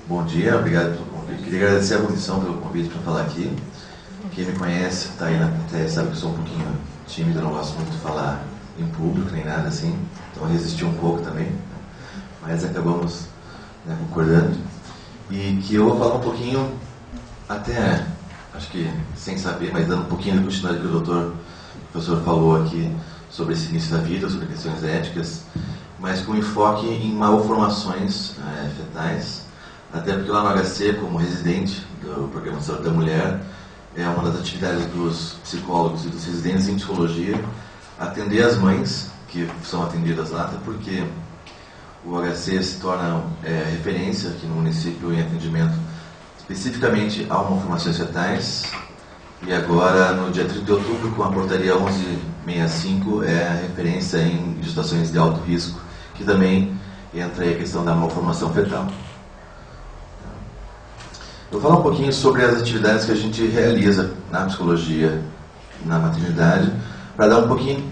Bom dia, obrigado pelo convite. Queria agradecer a comissão pelo convite para falar aqui. Quem me conhece, está aí na plateia, sabe que eu sou um pouquinho tímido, não gosto muito de falar em público, nem nada assim. Então resisti um pouco também, mas acabamos, concordando. E que eu vou falar um pouquinho, até, acho que sem saber, mas dando um pouquinho de continuidade que o professor falou aqui sobre esse início da vida, sobre questões éticas, mas com enfoque em malformações fetais, até porque lá no HC, como residente do Programa de Saúde da Mulher, é uma das atividades dos psicólogos e dos residentes em psicologia atender as mães que são atendidas lá, até porque o HC se torna referência aqui no município em atendimento especificamente a malformações fetais. E agora, no dia 30 de outubro, com a portaria 1165, é a referência em gestações de alto risco, que também entra aí a questão da malformação fetal. Eu vou falar um pouquinho sobre as atividades que a gente realiza na psicologia, na maternidade, para dar um pouquinho,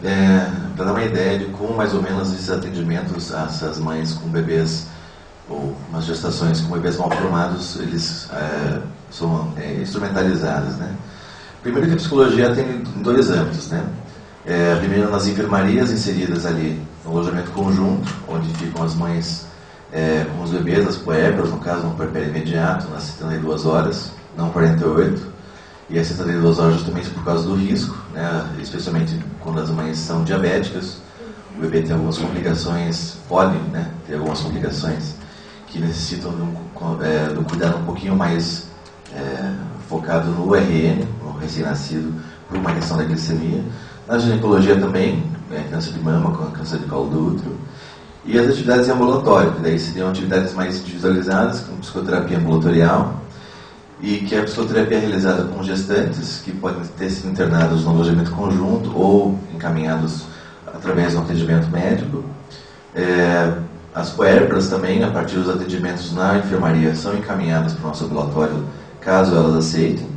para dar uma ideia de como mais ou menos esses atendimentos a essas mães com bebês ou umas gestações com bebês mal formados, eles são instrumentalizados, né? Primeiro que a psicologia tem dois âmbitos, né? Primeiro nas enfermarias inseridas ali no alojamento conjunto, onde ficam as mães com os bebês, as puérperas, no caso no puerpério imediato, nas 72 horas, não 48, e as 72 horas justamente por causa do risco, né? Especialmente quando as mães são diabéticas, o bebê tem algumas complicações, pode, né, ter algumas complicações que necessitam de um cuidado um pouquinho mais focado no URN, no recém-nascido, por uma questão da glicemia. Na ginecologia também, câncer de mama, câncer de colo do útero. E as atividades em ambulatório, que daí seriam atividades mais individualizadas, como psicoterapia ambulatorial, e que é a psicoterapia realizada com gestantes, que podem ter sido internados no alojamento conjunto ou encaminhados através de um atendimento médico. As puérperas também, a partir dos atendimentos na enfermaria, são encaminhadas para o nosso ambulatório, caso elas aceitem.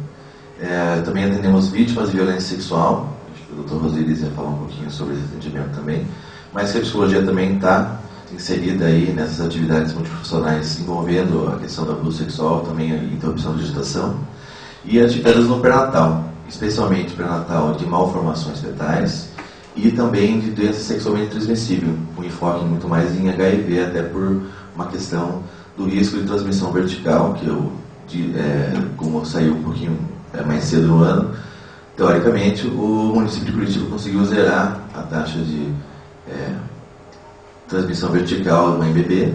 Também atendemos vítimas de violência sexual, acho que o Dr. Rosiris ia falar um pouquinho sobre esse atendimento também, mas que a psicologia também está inserida aí nessas atividades multiprofissionais envolvendo a questão do abuso sexual, também a interrupção de gestação, e atividades no pré-natal, especialmente pré-natal de malformações fetais e também de doença sexualmente transmissível, com enfoque muito mais em HIV, até por uma questão do risco de transmissão vertical, que como saiu um pouquinho mais cedo no ano, teoricamente o município de Curitiba conseguiu zerar a taxa de transmissão vertical da mãe bebê,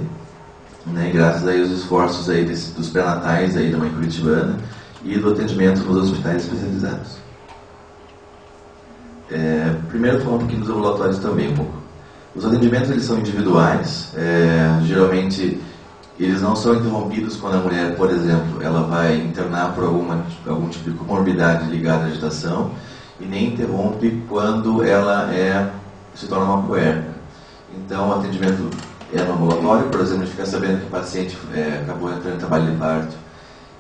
né, graças aí aos esforços aí dos pré-natais aí da mãe curitibana e do atendimento nos hospitais especializados. Primeiro falar um pouquinho dos ambulatórios também um pouco. Os atendimentos eles são individuais, geralmente eles não são interrompidos quando a mulher, por exemplo, ela vai internar por algum tipo de comorbidade ligada à gestação, e nem interrompe quando ela se torna uma puérpera. Então, o atendimento no ambulatório, por exemplo, a gente fica sabendo que a paciente acabou entrando em trabalho de parto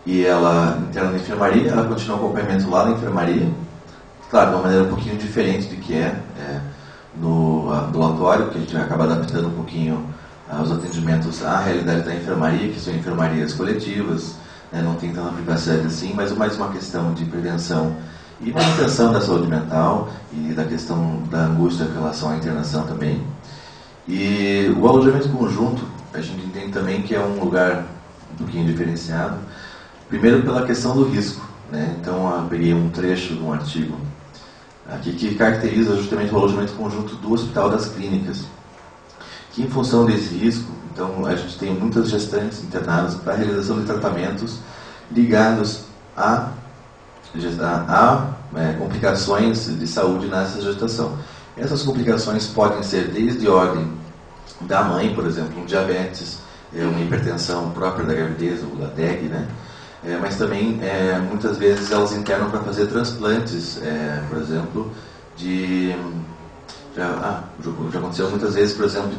e ela interna na enfermaria, ela continua o acompanhamento lá na enfermaria, claro, de uma maneira um pouquinho diferente do que no ambulatório, porque a gente vai acabar adaptando um pouquinho os atendimentos à realidade da enfermaria, que são enfermarias coletivas, né, não tem tanta privacidade assim, mas mais uma questão de prevenção e manutenção da saúde mental e da questão da angústia em relação à internação também. E o alojamento conjunto, a gente entende também que é um lugar um pouquinho diferenciado, primeiro pela questão do risco, né? Então eu peguei um trecho de um artigo aqui que caracteriza justamente o alojamento conjunto do Hospital das Clínicas, que em função desse risco, então a gente tem muitas gestantes internadas para a realização de tratamentos ligados a complicações de saúde nessa gestação. Essas complicações podem ser desde ordem da mãe, por exemplo, um diabetes, uma hipertensão própria da gravidez ou da TEG, né? Mas também muitas vezes elas internam para fazer transplantes, por exemplo, já aconteceu muitas vezes, por exemplo,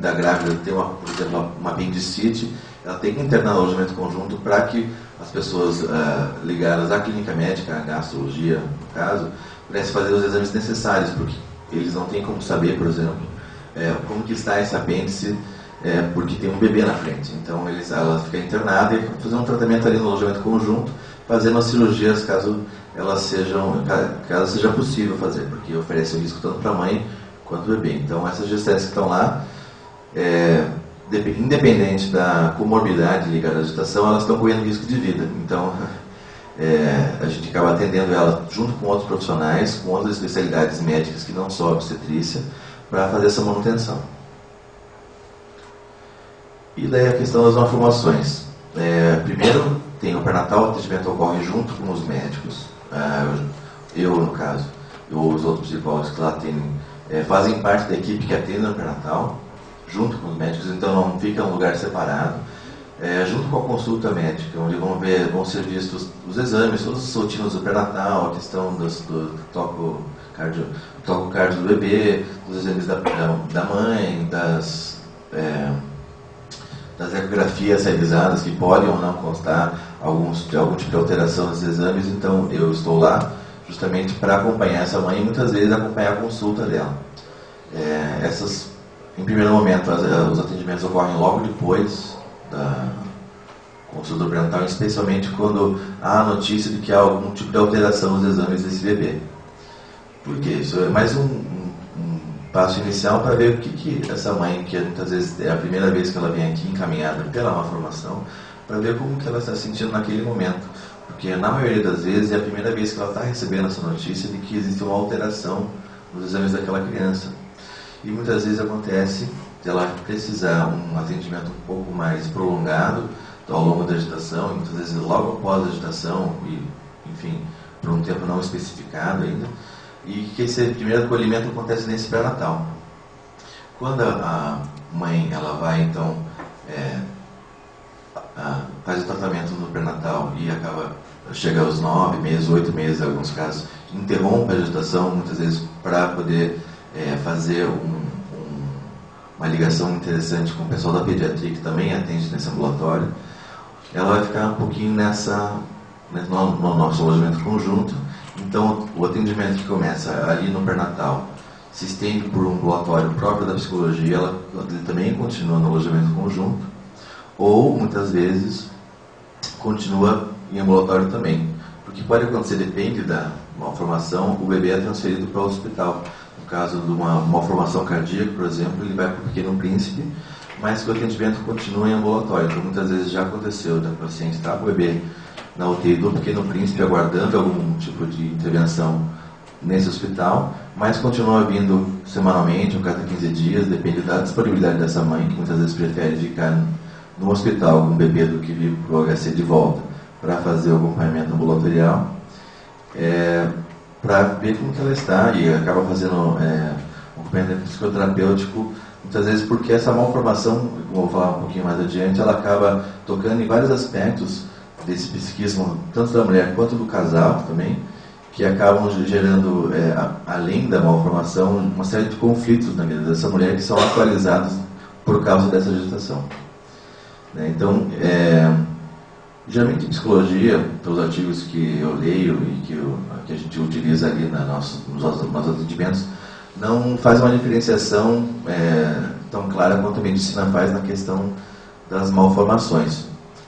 da grávida ter por exemplo, uma apendicite, ela tem que internar no alojamento conjunto para que as pessoas ligadas à clínica médica, à gastrologia, no caso, pudessem fazer os exames necessários, porque eles não têm como saber, por exemplo, como que está esse apêndice porque tem um bebê na frente. Então ela fica internada e fazer um tratamento ali no alojamento conjunto, fazendo as cirurgias caso seja possível fazer, porque oferece um risco tanto para a mãe quanto o bebê. Então essas gestantes que estão lá, independente da comorbidade ligada à gestação, elas estão correndo risco de vida. Então a gente acaba atendendo ela junto com outros profissionais, com outras especialidades médicas que não só a obstetrícia, para fazer essa manutenção. E daí a questão das malformações. Primeiro, tem o pré-natal, o atendimento ocorre junto com os médicos. Eu, no caso, e os outros psicólogos que lá atendem, fazem parte da equipe que atende no pré-natal, junto com os médicos, então não fica um lugar separado. Junto com a consulta médica, onde vão ser vistos os exames, todas as rotinas do pré-natal, a questão do toco cardio do bebê, dos exames da mãe, das ecografias realizadas, que podem ou não constar algum tipo de alteração nos exames. Então eu estou lá justamente para acompanhar essa mãe e muitas vezes acompanhar a consulta dela. Em primeiro momento, os atendimentos ocorrem logo depois da consulta do pré-natal, especialmente quando há a notícia de que há algum tipo de alteração nos exames desse bebê. Porque isso é mais um passo inicial para ver o que essa mãe, que muitas vezes é a primeira vez que ela vem aqui encaminhada pela malformação, para ver como que ela está se sentindo naquele momento. Porque na maioria das vezes é a primeira vez que ela está recebendo essa notícia de que existe uma alteração nos exames daquela criança. E muitas vezes acontece de ela precisar um atendimento um pouco mais prolongado ao longo da gestação, e muitas vezes logo após a gestação, e, enfim, por um tempo não especificado ainda, e que esse primeiro acolhimento acontece nesse pré-natal. Quando a mãe ela vai, então, faz o tratamento no pré-natal e chega aos 9 meses, 8 meses, em alguns casos, interrompe a gestação, muitas vezes para poder fazer uma ligação interessante com o pessoal da pediatria, que também atende nesse ambulatório, ela vai ficar um pouquinho no nosso alojamento conjunto. Então, o atendimento que começa ali no pré-natal se estende por um ambulatório próprio da psicologia, ela também continua no alojamento conjunto, ou, muitas vezes, continua em ambulatório também. Porque pode acontecer, depende da malformação, o bebê é transferido para o hospital. No caso de uma malformação cardíaca, por exemplo, ele vai para o Pequeno Príncipe, mas que o atendimento continua em ambulatório. Então, muitas vezes já aconteceu da paciente estar com o bebê na UTI do Pequeno Príncipe, aguardando algum tipo de intervenção nesse hospital, mas continua vindo semanalmente, ou cada 15 dias, depende da disponibilidade dessa mãe, que muitas vezes prefere ficar no hospital com o bebê do que vir para o HC de volta para fazer o acompanhamento ambulatorial, para ver como que ela está, e acaba fazendo um acompanhamento psicoterapêutico, muitas vezes porque essa malformação, como eu vou falar um pouquinho mais adiante, ela acaba tocando em vários aspectos desse psiquismo, tanto da mulher quanto do casal também, que acabam gerando, além da malformação, uma série de conflitos na vida dessa mulher que são atualizados por causa dessa gestação. Então, geralmente em psicologia, os artigos que eu leio e que a gente utiliza ali nos atendimentos, não faz uma diferenciação tão clara quanto a medicina faz na questão das malformações.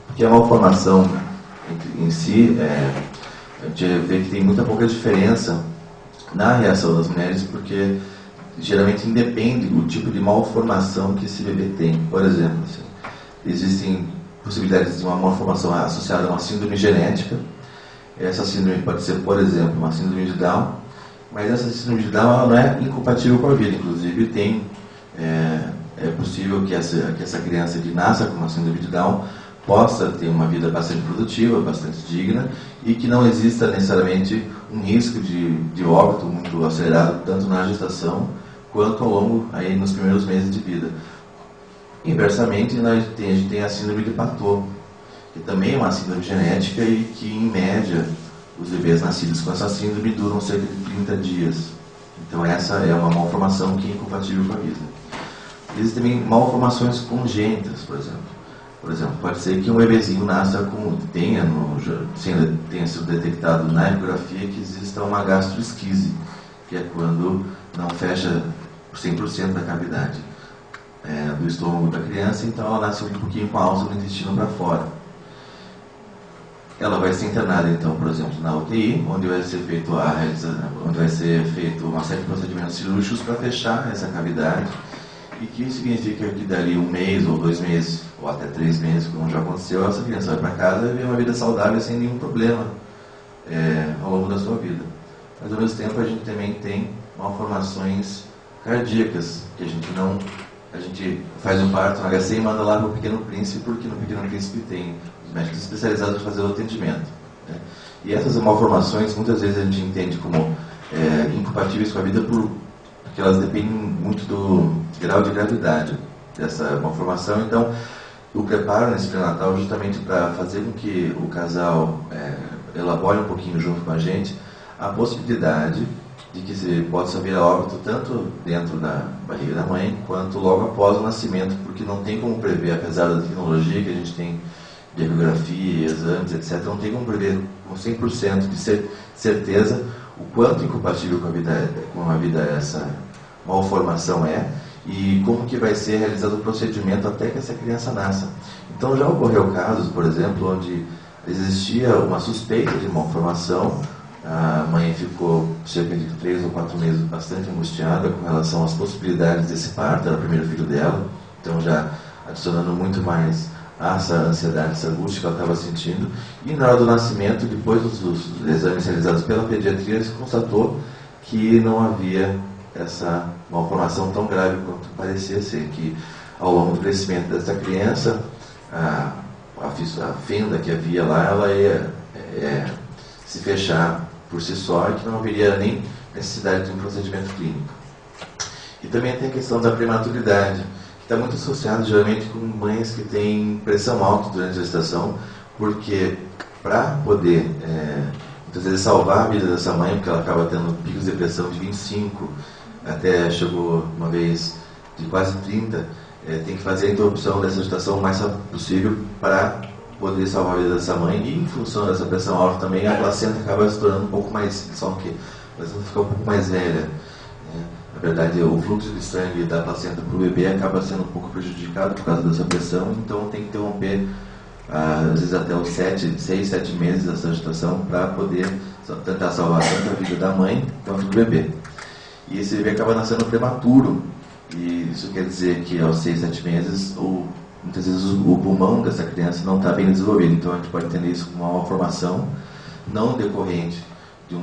Porque a malformação em si, a gente vê que tem muita pouca diferença na reação das mulheres, porque geralmente independe do tipo de malformação que esse bebê tem. Por exemplo, assim, existem possibilidades de uma malformação associada a uma síndrome genética. Essa síndrome pode ser, por exemplo, uma síndrome de Down, mas essa síndrome de Down ela não é incompatível com a vida. Inclusive, é possível que essa criança que nasça com uma síndrome de Down possa ter uma vida bastante produtiva, bastante digna, e que não exista necessariamente um risco de óbito muito acelerado, tanto na gestação quanto ao longo, aí, nos primeiros meses de vida. Inversamente, a gente tem a síndrome de Patot, que também é uma síndrome genética e que, em média, os bebês nascidos com essa síndrome duram cerca de 30 dias. Então, essa é uma malformação que é incompatível com a vida. Existem também malformações congênitas, por exemplo. Por exemplo, pode ser que um bebezinho nasça tenha sido detectado na ecografia que exista uma gastroesquise, que é quando não fecha 100% da cavidade. do estômago da criança, então ela nasce um pouquinho com a alça do intestino para fora. Ela vai ser internada, então, por exemplo, na UTI, onde vai ser feito uma série de procedimentos cirúrgicos para fechar essa cavidade, e que significa que dali 1 mês ou 2 meses, ou até 3 meses, como já aconteceu, essa criança vai para casa e viver uma vida saudável sem nenhum problema ao longo da sua vida. Mas ao mesmo tempo a gente também tem malformações cardíacas, que a gente faz um parto no HC e manda lá para o Pequeno Príncipe, porque no Pequeno Príncipe tem os médicos especializados para fazer o atendimento, né? E essas malformações muitas vezes a gente entende como incompatíveis com a vida porque elas dependem muito do grau de gravidade dessa malformação. Então, o preparo nesse pré-natal justamente para fazer com que o casal elabore um pouquinho junto com a gente a possibilidade de que se possa vir a óbito tanto dentro da barriga da mãe quanto logo após o nascimento, porque não tem como prever, apesar da tecnologia que a gente tem de ecografia, exames, etc., não tem como prever com 100% de certeza o quanto incompatível com a vida essa malformação é e como que vai ser realizado o procedimento até que essa criança nasça. Então já ocorreu casos, por exemplo, onde existia uma suspeita de malformação. A mãe ficou cerca de 3 ou 4 meses bastante angustiada com relação às possibilidades desse parto, era o primeiro filho dela, então já adicionando muito mais essa ansiedade, essa angústia que ela estava sentindo. E na hora do nascimento, depois dos exames realizados pela pediatria, se constatou que não havia essa malformação tão grave quanto parecia ser, que ao longo do crescimento dessa criança, a fenda que havia lá, ela ia se fechar por si só e que não haveria nem necessidade de um procedimento clínico. E também tem a questão da prematuridade, que está muito associada geralmente com mães que têm pressão alta durante a gestação, porque para poder muitas vezes salvar a vida dessa mãe, porque ela acaba tendo picos de pressão de 25, até chegou uma vez de quase 30, tem que fazer a interrupção dessa gestação o mais rápido possível para poder salvar a vida dessa mãe. E em função dessa pressão alta também, a placenta acaba se tornando um pouco mais, só que a placenta fica um pouco mais velha, né? Na verdade, o fluxo de sangue da placenta para o bebê acaba sendo um pouco prejudicado por causa dessa pressão, então tem que interromper às vezes até os 6, 7 meses dessa gestação para poder tentar salvar tanto a vida da mãe quanto do bebê. E esse bebê acaba nascendo prematuro, e isso quer dizer que aos 6, 7 meses muitas vezes o pulmão dessa criança não está bem desenvolvido. Então a gente pode entender isso como uma malformação não decorrente de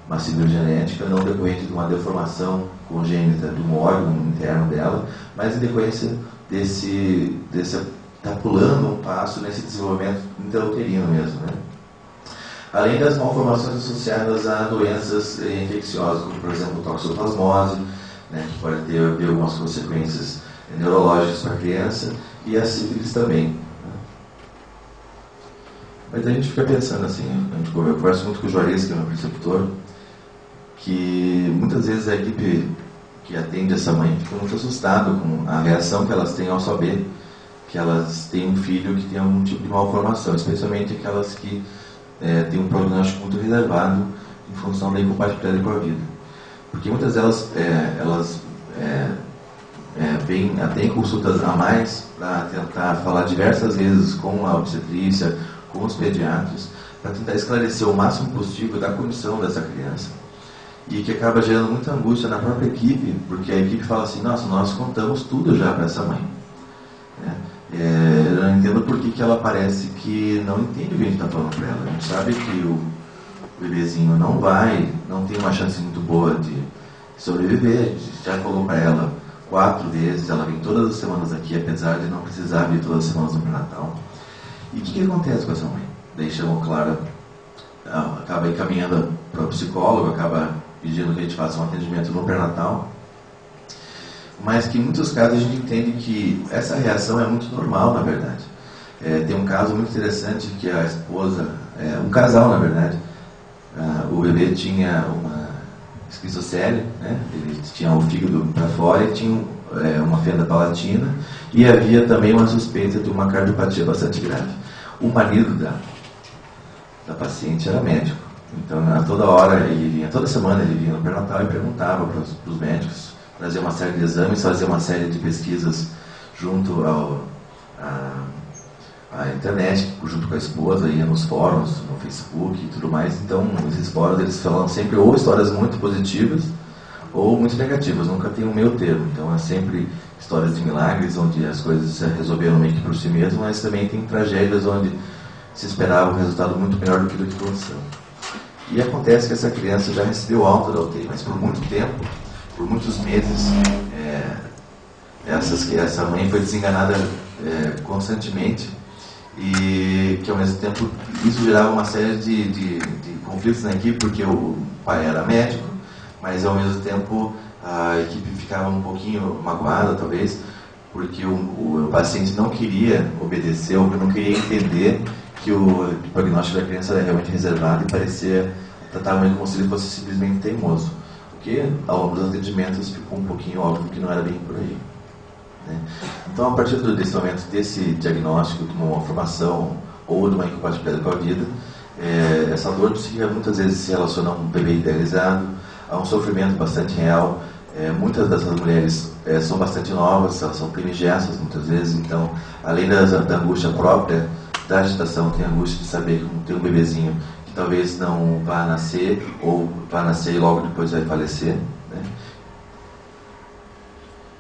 uma síndrome genética, não decorrente de uma deformação congênita de um órgão interno dela, mas em decorrência desse tá pulando um passo nesse desenvolvimento intrauterino mesmo, né? Além das malformações associadas a doenças infecciosas, como por exemplo toxoplasmose, né, que pode ter algumas consequências neurológicas para a criança, e a sífilis também, né? Mas a gente fica pensando assim, eu converso muito com o Juarez, que é meu preceptor, que muitas vezes a equipe que atende essa mãe fica muito assustado com a reação que elas têm ao saber que elas têm um filho que tem algum tipo de malformação, especialmente aquelas que têm um prognóstico muito reservado em função da incompatibilidade com a vida. Porque muitas delas vêm até em consultas a mais para tentar falar diversas vezes com a obstetrícia, com os pediatras, para tentar esclarecer o máximo possível da condição dessa criança, e que acaba gerando muita angústia na própria equipe, porque a equipe fala assim: nossa, nós contamos tudo já para essa mãe. Eu não entendo por que ela parece que não entende o que a gente está falando para ela. A gente sabe que o bebezinho não tem uma chance muito boa de sobreviver. A gente já falou para ela 4 vezes, ela vem todas as semanas aqui, apesar de não precisar vir todas as semanas no pré-natal. E o que acontece com essa mãe? Daí chamam Clara, acaba encaminhando para o psicólogo, acaba pedindo que a gente faça um atendimento no pré-natal, mas que em muitos casos a gente entende que essa reação é muito normal, na verdade. Tem um caso muito interessante que a esposa, um casal na verdade, o bebê tinha uma esquizocele, né? Ele tinha o fígado para fora e tinha uma fenda palatina, e havia também uma suspeita de uma cardiopatia bastante grave. O marido da paciente era médico, então toda semana ele vinha no pré-natal e perguntava para os médicos, fazia uma série de exames, fazia uma série de pesquisas junto à internet, junto com a esposa, ia nos fóruns, no Facebook e tudo mais. Então, esses fóruns, eles falam sempre ou histórias muito positivas ou muito negativas, nunca tem um meio termo. Então, é sempre histórias de milagres, onde as coisas se resolveram meio que por si mesmas, mas também tem tragédias onde se esperava um resultado muito melhor do que aconteceu. E acontece que essa criança já recebeu alta da UTI, mas por muito tempo, por muitos meses, essa mãe foi desenganada constantemente, e que ao mesmo tempo isso gerava uma série de conflitos na equipe, porque o pai era médico, mas ao mesmo tempo a equipe ficava um pouquinho magoada, talvez, porque o paciente não queria obedecer, ou não queria entender que o prognóstico da criança era realmente reservado e parecia tratar ele como se ele fosse simplesmente teimoso. Porque ao longo dos atendimentos ficou um pouquinho óbvio que não era bem por aí, né? Então, a partir desse momento, desse diagnóstico de uma formação ou de uma incompatibilidade com a vida, essa dor psíquica muitas vezes se relaciona a um bebê idealizado, a um sofrimento bastante real. Muitas dessas mulheres são bastante novas, elas são primigênitas muitas vezes, então, além da angústia própria da agitação, tem a angústia de saber que tem um bebezinho que talvez não vá nascer, ou vá nascer e logo depois vai falecer, né?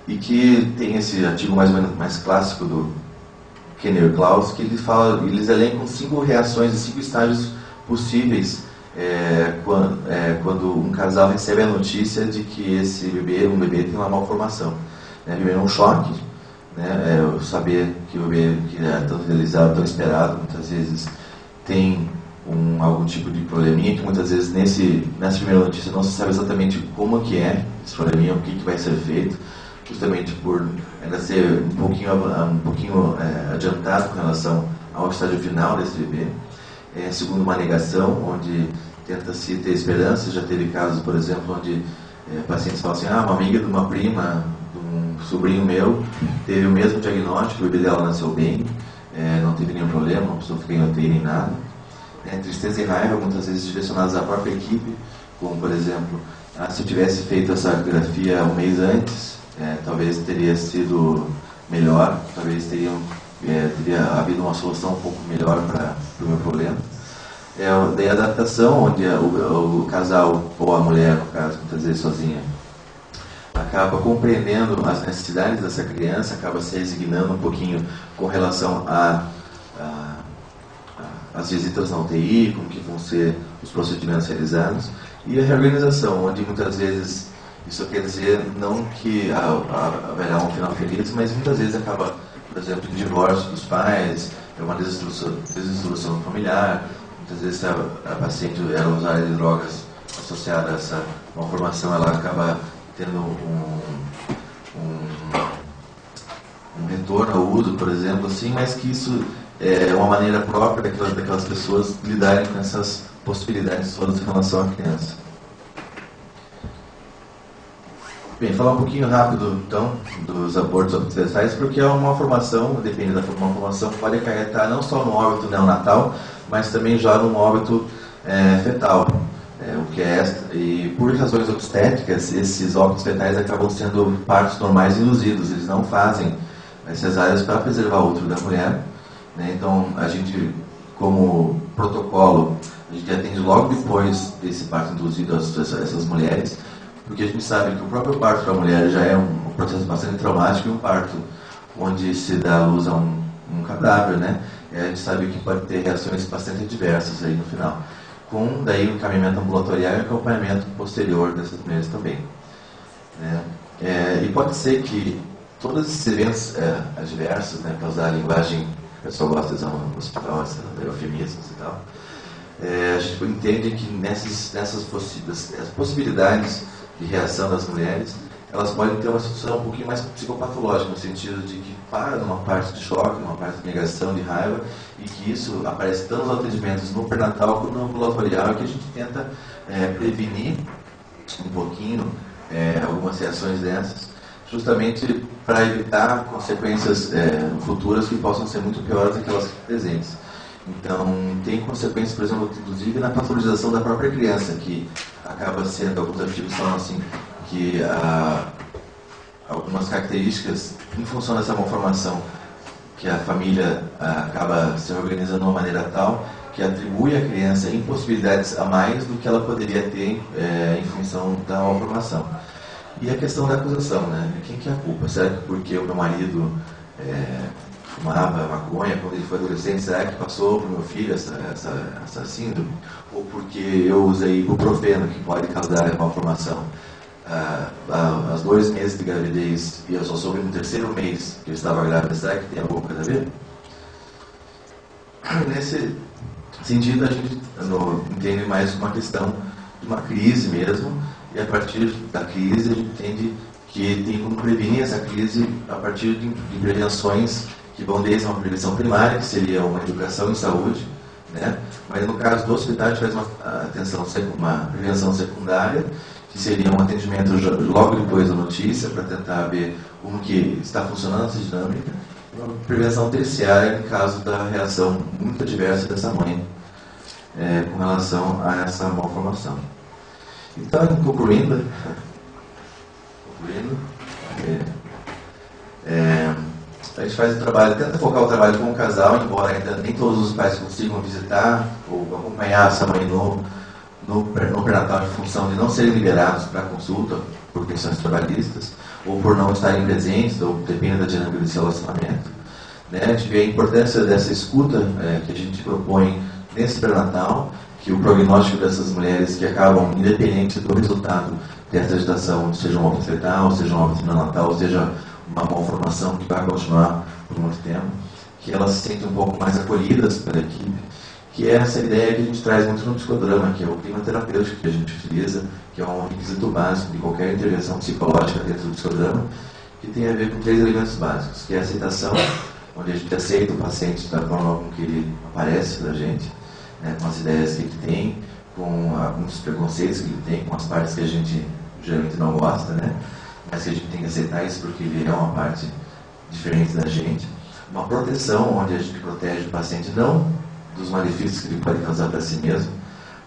E que tem esse artigo mais clássico do Kenner Klaus, que eles elencam 5 reações e 5 estágios possíveis quando um casal recebe a notícia de que esse um bebê tem uma malformação. Primeiro, um choque, né? Saber que o bebê que é tão realizado, tão esperado, muitas vezes tem algum tipo de probleminha, que muitas vezes nessa primeira notícia não se sabe exatamente como que é esse probleminha, o que vai ser feito, justamente por ainda ser um pouquinho adiantado com relação ao estágio final desse bebê. Segundo, uma negação, onde tenta-se ter esperança. Já teve casos, por exemplo, onde pacientes falam assim: uma amiga de uma prima, de um sobrinho meu, teve o mesmo diagnóstico, o bebê dela nasceu bem, não teve nenhum problema, não precisou ficar em UTI nem nada. Tristeza e raiva, muitas vezes direcionadas à própria equipe, como, por exemplo, se eu tivesse feito essa radiografia um mês antes, talvez teria sido melhor, talvez teria havido uma solução um pouco melhor para o meu problema. Daí a adaptação, onde o casal, ou a mulher, no caso, muitas vezes sozinha, acaba compreendendo as necessidades dessa criança, acaba se resignando um pouquinho com relação às visitas na UTI, como que vão ser os procedimentos realizados, e a reorganização, onde muitas vezes isso quer dizer não que haverá um final feliz, mas muitas vezes acaba, por exemplo, o divórcio dos pais, uma desilusão familiar. Muitas vezes a paciente era usuária de drogas associada a essa malformação, ela acaba tendo um retorno ao uso, por exemplo, assim, mas que isso é uma maneira própria daquelas pessoas lidarem com essas possibilidades todas em relação à criança. Bem, falar um pouquinho rápido, então, dos abortos obstetrais, porque é uma malformação, depende da malformação, pode acarretar não só no óbito neonatal, mas também já no óbito fetal. E por razões obstétricas, esses óbitos fetais acabam sendo partos normais induzidos, eles não fazem cesáreas para preservar o útero da mulher, né? Então, a gente, como protocolo, a gente atende logo depois desse parto induzido essas mulheres, porque a gente sabe que o próprio parto para a mulher já é um processo bastante traumático, e um parto onde se dá à luz a um cadáver, né? A gente sabe que pode ter reações bastante adversas aí no final, com daí o encaminhamento ambulatorial e o acompanhamento posterior dessas mulheres também, né? E pode ser que todos esses eventos adversos, né, para usar a linguagem que o pessoal gosta de usar no hospital, eufemismos e tal, a gente entende que nessas possibilidades de reação das mulheres, elas podem ter uma situação um pouquinho mais psicopatológica, no sentido de que para numa parte de choque, numa parte de negação, de raiva, e que isso aparece tanto nos atendimentos no pré-natal quanto no ambulatorial, que a gente tenta prevenir um pouquinho algumas reações dessas, justamente para evitar consequências futuras que possam ser muito piores do que elas presentes. Então, tem consequências, por exemplo, inclusive na patologização da própria criança, que acaba sendo, alguns artigos falam assim, que algumas características em função dessa malformação, que a família acaba se organizando de uma maneira tal que atribui à criança impossibilidades a mais do que ela poderia ter em função da malformação. E a questão da acusação, né? Quem que é a culpa? Será que porque o meu marido fumava maconha quando ele foi adolescente, será que passou para o meu filho essa síndrome? Ou porque eu usei ibuprofeno, que pode causar a malformação? Aos 2 meses de gravidez, e eu só soube no 3º mês que eu estava grávida, será que tem alguma coisa a ver? Nesse sentido, a gente entende mais uma questão de uma crise mesmo, e a partir da crise a gente entende que tem como prevenir essa crise a partir de prevenções que vão desde uma prevenção primária, que seria uma educação em saúde, né? Mas no caso do hospital a gente faz uma prevenção secundária, que seria um atendimento logo depois da notícia, para tentar ver como que está funcionando essa dinâmica, e uma prevenção terciária em caso da reação muito adversa dessa mãe com relação a essa malformação. Então, concluindo, a gente faz o trabalho, tenta focar o trabalho com o casal, embora ainda nem todos os pais consigam visitar ou acompanhar essa mãe no pré-natal em função de não serem liberados para consulta por questões trabalhistas, ou por não estarem presentes, ou depende da dinâmica desse relacionamento. Né? A gente vê a importância dessa escuta que a gente propõe nesse pré-natal, que o prognóstico dessas mulheres que acabam, independente do resultado dessa gestação, seja um óbito fetal, seja um óbito neonatal, seja uma malformação que vai continuar por muito tempo, que elas se sentem um pouco mais acolhidas pela equipe, que é essa ideia que a gente traz muito no psicodrama, que é o clima terapêutico que a gente utiliza, que é um requisito básico de qualquer intervenção psicológica dentro do psicodrama, que tem a ver com 3 elementos básicos, que é a aceitação, onde a gente aceita o paciente da forma com que ele aparece da gente, né, com as ideias que ele tem, com alguns preconceitos que ele tem, com as partes que a gente geralmente não gosta, né, mas que a gente tem que aceitar isso porque ele é uma parte diferente da gente. Uma proteção, onde a gente protege o paciente não dos malefícios que ele pode causar para si mesmo,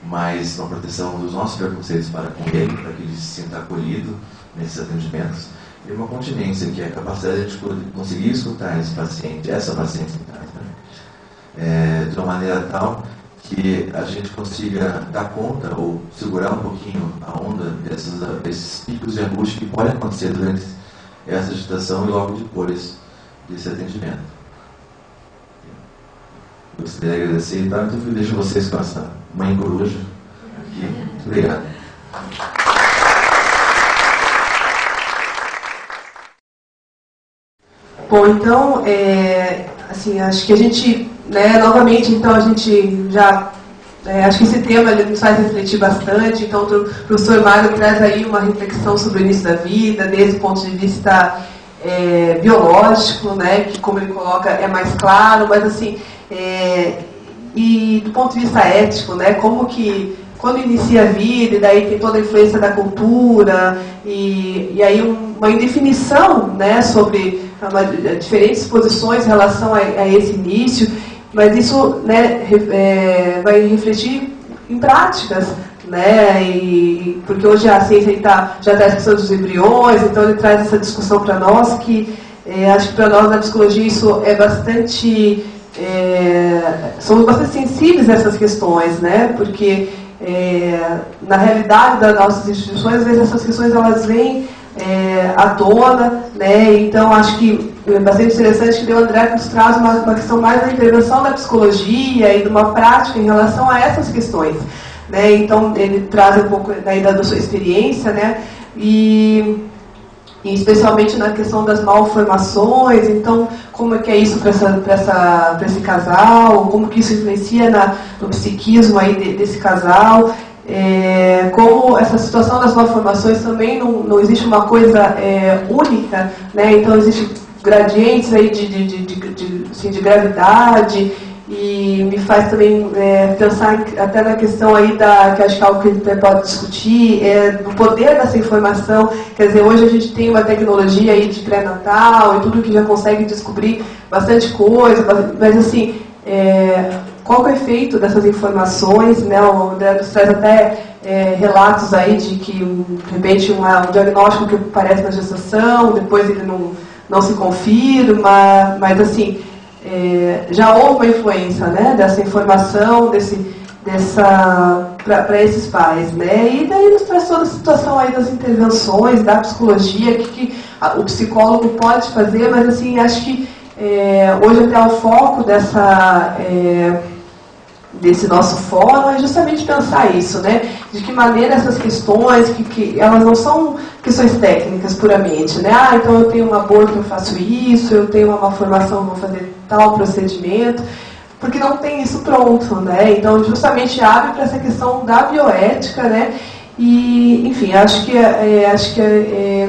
mas uma proteção dos nossos preconceitos para com ele, para que ele se sinta acolhido nesses atendimentos. E uma continência, que é a capacidade de conseguir escutar esse paciente, essa paciente em casa, né? De uma maneira tal que a gente consiga dar conta ou segurar um pouquinho a onda desses picos de angústia que podem acontecer durante essa gestação e logo depois desse atendimento. Eu gostaria de agradecer, então eu deixo vocês com essa mãe coruja aqui. Muito obrigado. Bom, então, assim, acho que a gente, né, novamente, então a gente já, acho que esse tema ele nos faz refletir bastante, então o professor Mário traz aí uma reflexão sobre o início da vida, desde o ponto de vista biológico, né, que como ele coloca é mais claro, mas assim, e do ponto de vista ético, né, como que quando inicia a vida, e daí tem toda a influência da cultura, e aí uma indefinição, né, sobre diferentes posições em relação a esse início, mas isso, né, vai refletir em práticas, né, porque hoje a ciência já traz a questão dos embriões, então ele traz essa discussão para nós, que acho que para nós na psicologia isso é bastante, somos bastante sensíveis a essas questões, né, porque na realidade das nossas instituições, às vezes essas questões elas vêm à tona, né? Então acho que é bastante interessante que o André nos traz uma questão mais da intervenção da psicologia e de uma prática em relação a essas questões, né? Então ele traz um pouco daí da sua experiência, né? E especialmente na questão das malformações, então como é que é isso para esse casal, como que isso influencia no psiquismo aí desse casal, como essa situação das malformações também não existe uma coisa única, né? Então existem gradientes aí de gravidade, e me faz também pensar até na questão aí que acho que é algo que a gente pode discutir, do poder dessa informação. Quer dizer, hoje a gente tem uma tecnologia aí de pré-natal e tudo que já consegue descobrir bastante coisa, mas assim, qual é o efeito dessas informações, né? O Leandro traz até relatos aí de que, de repente, um diagnóstico que parece na gestação, depois ele não se confirma, mas assim, já houve uma influência, né, dessa informação, para esses pais, né? E daí nos traz toda a situação aí das intervenções, da psicologia, que o psicólogo pode fazer, mas assim, acho que hoje até o foco desse nosso fórum é justamente pensar isso, né? De que maneira essas questões, que elas não são questões técnicas puramente, né? Então eu tenho um aborto, eu faço isso, eu tenho uma malformação, vou fazer tal procedimento, porque não tem isso pronto, né? Então justamente abre para essa questão da bioética, né? E, enfim, acho que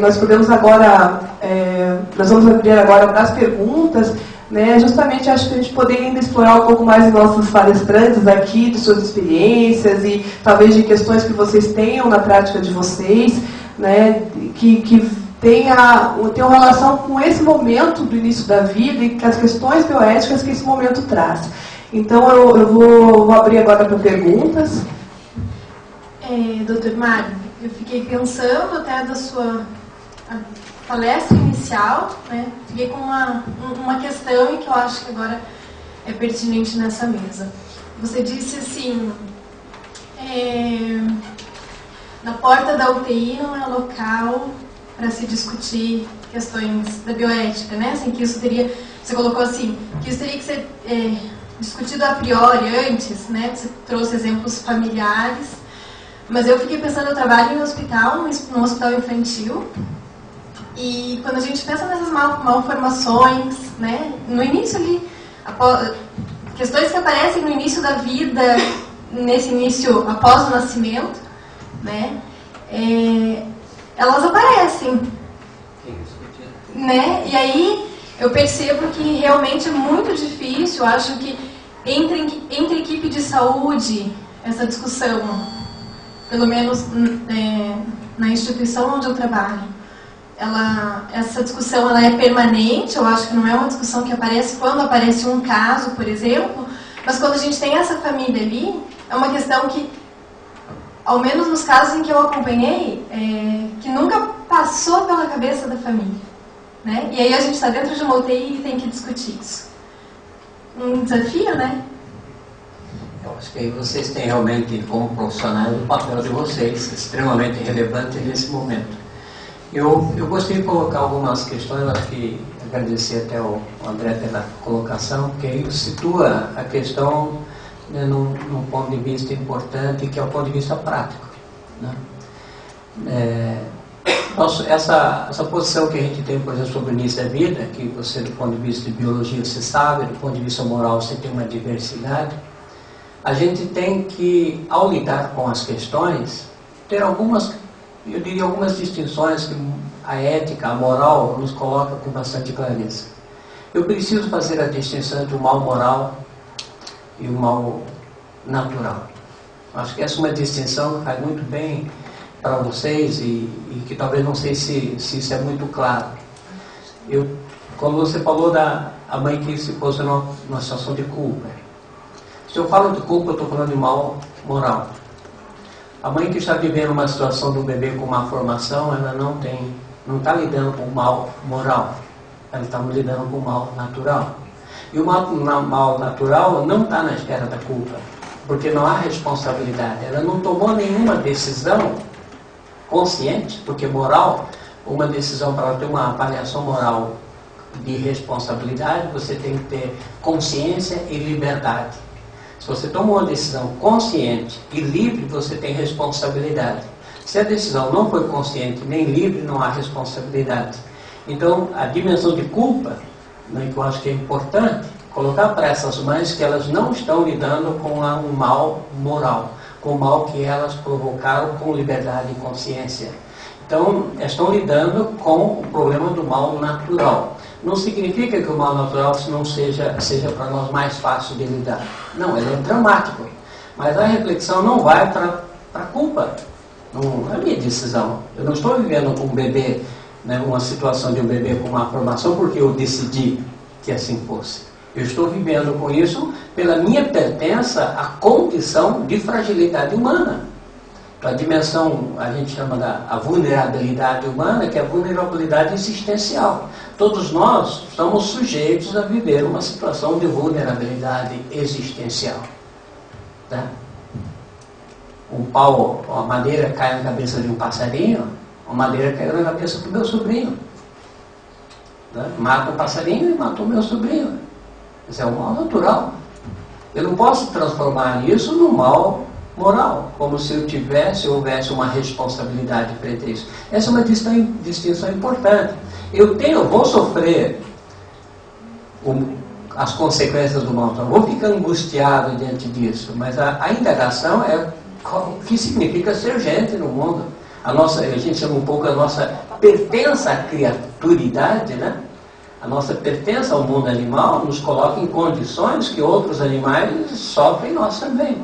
nós podemos agora, nós vamos abrir agora para as perguntas, né? Justamente acho que a gente poderia ainda explorar um pouco mais os nossos palestrantes aqui, de suas experiências e talvez de questões que vocês tenham na prática de vocês, né? Que tenham relação com esse momento do início da vida e com as questões bioéticas que esse momento traz. Então eu vou abrir agora para perguntas. Doutor Mário, eu fiquei pensando até da sua palestra inicial, né? Fiquei com uma questão que eu acho que agora é pertinente nessa mesa. Você disse assim, na porta da UTI não é local para se discutir questões da bioética, né? Assim, que isso teria, você colocou assim, que isso teria que ser discutido a priori, antes, né? Você trouxe exemplos familiares. Mas eu fiquei pensando, eu trabalho em um hospital, num hospital infantil, e quando a gente pensa nessas malformações, né, no início ali, questões que aparecem no início da vida, nesse início após o nascimento, né, elas aparecem, né, e aí eu percebo que realmente é muito difícil, acho que entre equipe de saúde, essa discussão, pelo menos na instituição onde eu trabalho, essa discussão ela é permanente. Eu acho que não é uma discussão que aparece quando aparece um caso, por exemplo, mas quando a gente tem essa família ali, é uma questão que, ao menos nos casos em que eu acompanhei, que nunca passou pela cabeça da família, né? E aí a gente está dentro de uma UTI e tem que discutir isso. Um desafio, né? Eu acho que aí vocês têm realmente, como profissionais, o papel de vocês extremamente relevante nesse momento. Eu gostaria de colocar algumas questões, acho que agradecer até o André pela colocação, porque aí situa a questão, né, num ponto de vista importante, que é o ponto de vista prático, né? Essa posição que a gente tem, por exemplo, sobre o início da vida, que você, do ponto de vista de biologia, você sabe, do ponto de vista moral, você tem uma diversidade. A gente tem que, ao lidar com as questões, ter algumas, eu diria, algumas distinções que a ética, a moral, nos coloca com bastante clareza. Eu preciso fazer a distinção entre o mal moral e o mal natural. Acho que essa é uma distinção que faz muito bem para vocês e que talvez não sei se isso é muito claro. Quando você falou da mãe que se posicionou numa situação de culpa, se eu falo de culpa, eu estou falando de mal moral. A mãe que está vivendo uma situação do bebê com má formação, ela não está lidando com o mal moral, ela está lidando com o mal natural. E o mal natural não está na esfera da culpa, porque não há responsabilidade. Ela não tomou nenhuma decisão consciente, porque moral, uma decisão para ter uma avaliação moral de responsabilidade, você tem que ter consciência e liberdade. Se você toma uma decisão consciente e livre, você tem responsabilidade. Se a decisão não foi consciente nem livre, não há responsabilidade. Então, a dimensão de culpa, né, que eu acho que é importante, colocar para essas mães que elas não estão lidando com um mal moral, com o mal que elas provocaram com liberdade e consciência. Então, estão lidando com o problema do mal natural. Não significa que o mal natural não seja para nós mais fácil de lidar. Não, ele é dramático. Mas a reflexão não vai para a culpa. Não é minha decisão. Eu não estou vivendo com um bebê, né, uma situação de um bebê com uma formação porque eu decidi que assim fosse. Eu estou vivendo com isso pela minha pertença à condição de fragilidade humana. Então, a dimensão, a gente chama a vulnerabilidade humana, que é a vulnerabilidade existencial. Todos nós estamos sujeitos a viver uma situação de vulnerabilidade existencial. Tá? Um pau, a madeira cai na cabeça de um passarinho, a madeira caiu na cabeça do meu sobrinho. Tá? Mata um passarinho e mata o meu sobrinho. Isso é um mal natural. Eu não posso transformar isso num mal moral, como se houvesse uma responsabilidade frente a isso. Essa é uma distinção importante. Eu vou sofrer as consequências do mal, eu vou ficar angustiado diante disso, mas a indagação é o que significa ser gente no mundo. A gente chama um pouco a nossa pertença à criaturidade, né? A nossa pertença ao mundo animal nos coloca em condições que outros animais sofrem, nós também.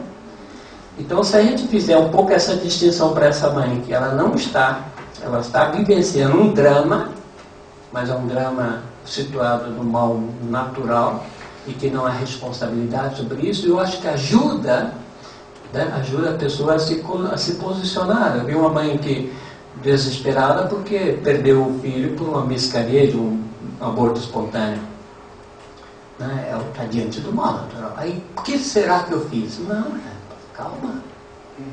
Então, se a gente fizer um pouco essa distinção para essa mãe, que ela está vivenciando um drama, mas é um drama situado no mal natural e que não há responsabilidade sobre isso, eu acho que ajuda a pessoa a se posicionar. Eu vi uma mãe que desesperada porque perdeu o filho por uma mescaria de um aborto espontâneo. Ela está diante do mal natural. Aí, o que será que eu fiz? Não, calma.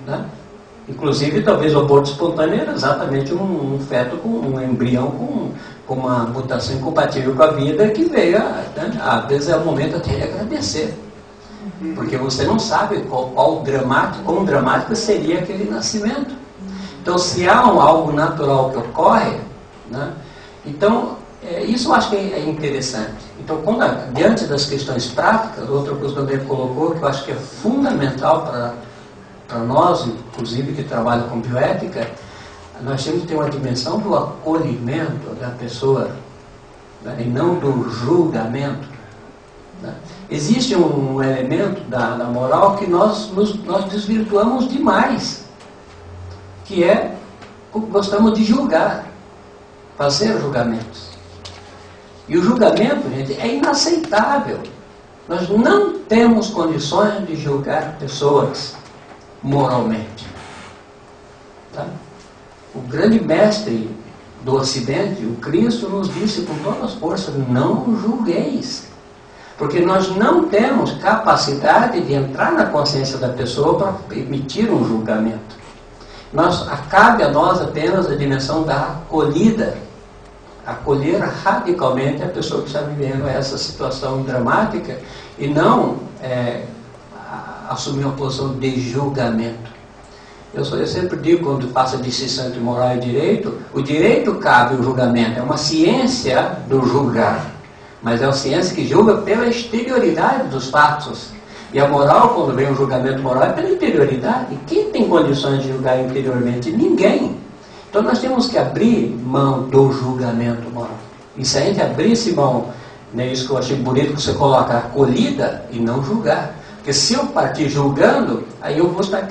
Né? Inclusive, talvez o aborto espontâneo era exatamente um feto, um embrião com uma mutação incompatível com a vida que veio, às vezes é o momento até de agradecer. Porque você não sabe quão dramático seria aquele nascimento. Então, se há algo natural que ocorre, né? Então, isso eu acho que é interessante. Então, diante das questões práticas, outra coisa que o André colocou, que eu acho que é fundamental para nós, inclusive que trabalham com bioética, nós temos que ter uma dimensão do acolhimento da pessoa, né, e não do julgamento. Né? Existe um elemento da moral que nós desvirtuamos demais, que é o que gostamos de julgar, fazer julgamentos. E o julgamento, gente, é inaceitável. Nós não temos condições de julgar pessoas moralmente. Tá? O grande mestre do Ocidente, o Cristo, nos disse com todas as forças: não julgueis. Porque nós não temos capacidade de entrar na consciência da pessoa para emitir um julgamento. Cabe a nós apenas a dimensão da acolhida. Acolher radicalmente a pessoa que está vivendo essa situação dramática e não assumir uma posição de julgamento. Eu sempre digo, quando faço a distinção entre moral e direito, o direito cabe o julgamento, é uma ciência do julgar, mas é uma ciência que julga pela exterioridade dos fatos. E a moral, quando vem um julgamento moral, é pela interioridade. Quem tem condições de julgar interiormente? Ninguém. Então nós temos que abrir mão do julgamento moral. E se a gente abrisse mão, né, isso que eu achei bonito que você coloca, acolhida e não julgar. Porque se eu partir julgando, aí eu vou estar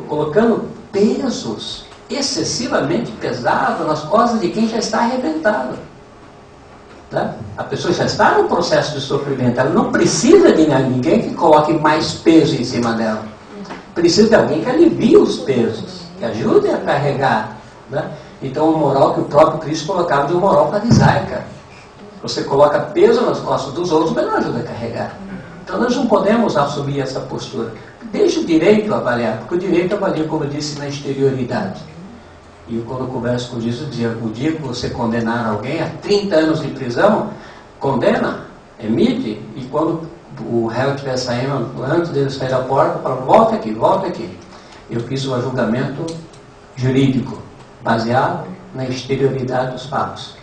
colocando pesos excessivamente pesados nas costas de quem já está arrebentado. Tá? A pessoa já está no processo de sofrimento, ela não precisa de ninguém que coloque mais peso em cima dela. Precisa de alguém que alivie os pesos, que ajude a carregar. Né? Então, o moral que o próprio Cristo colocava de uma moral farisaica. Você coloca peso nas costas dos outros, mas não ajuda a carregar. Então, nós não podemos assumir essa postura. Deixa o direito avaliar, porque o direito avalia, como eu disse, na exterioridade. E quando eu converso com isso, eu dizia: o dia que você condenar alguém a 30 anos de prisão, condena, emite, e quando o réu estiver saindo, antes dele sair da porta, fala: volta aqui, volta aqui. Eu fiz um julgamento jurídico, baseado na exterioridade dos fatos.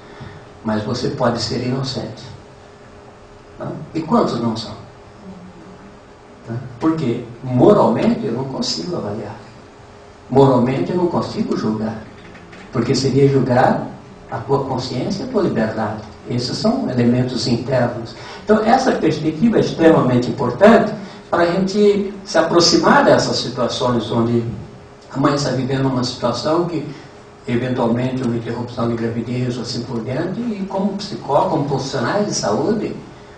Mas você pode ser inocente. Não? E quantos não são? Não? Porque moralmente eu não consigo avaliar. Moralmente eu não consigo julgar. Porque seria julgar a tua consciência e a tua liberdade. Esses são elementos internos. Então essa perspectiva é extremamente importante para a gente se aproximar dessas situações onde a mãe está vivendo uma situação que eventualmente uma interrupção de gravidez ou assim por diante, e como psicólogo, como profissionais de saúde,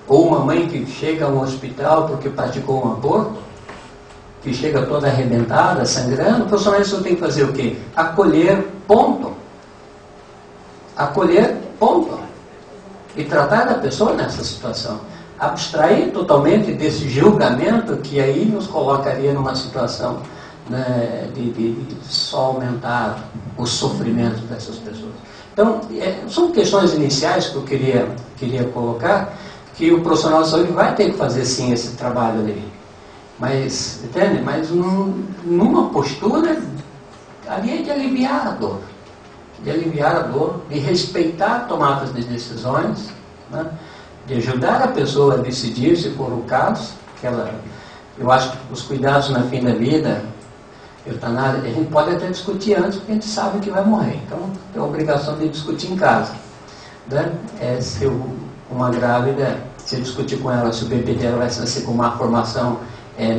ou uma mãe que chega ao hospital porque praticou um aborto, que chega toda arrebentada, sangrando, o profissional de saúde tem que fazer o quê? Acolher, ponto. Acolher, ponto. E tratar da pessoa nessa situação. Abstrair totalmente desse julgamento que aí nos colocaria numa situação, né, de só aumentar o sofrimento dessas pessoas. Então, são questões iniciais que eu queria colocar, que o profissional de saúde vai ter que fazer sim esse trabalho ali. Mas, entende? Mas numa postura ali de aliviar a dor. De aliviar a dor, de respeitar tomadas de decisões, né? De ajudar a pessoa a decidir, se for o caso, eu acho que os cuidados na fim da vida, eutanásia, a gente pode até discutir antes, porque a gente sabe que vai morrer. Então, tem a obrigação de discutir em casa. Né? Se uma grávida, se eu discutir com ela se o bebê dela vai nascer com má formação,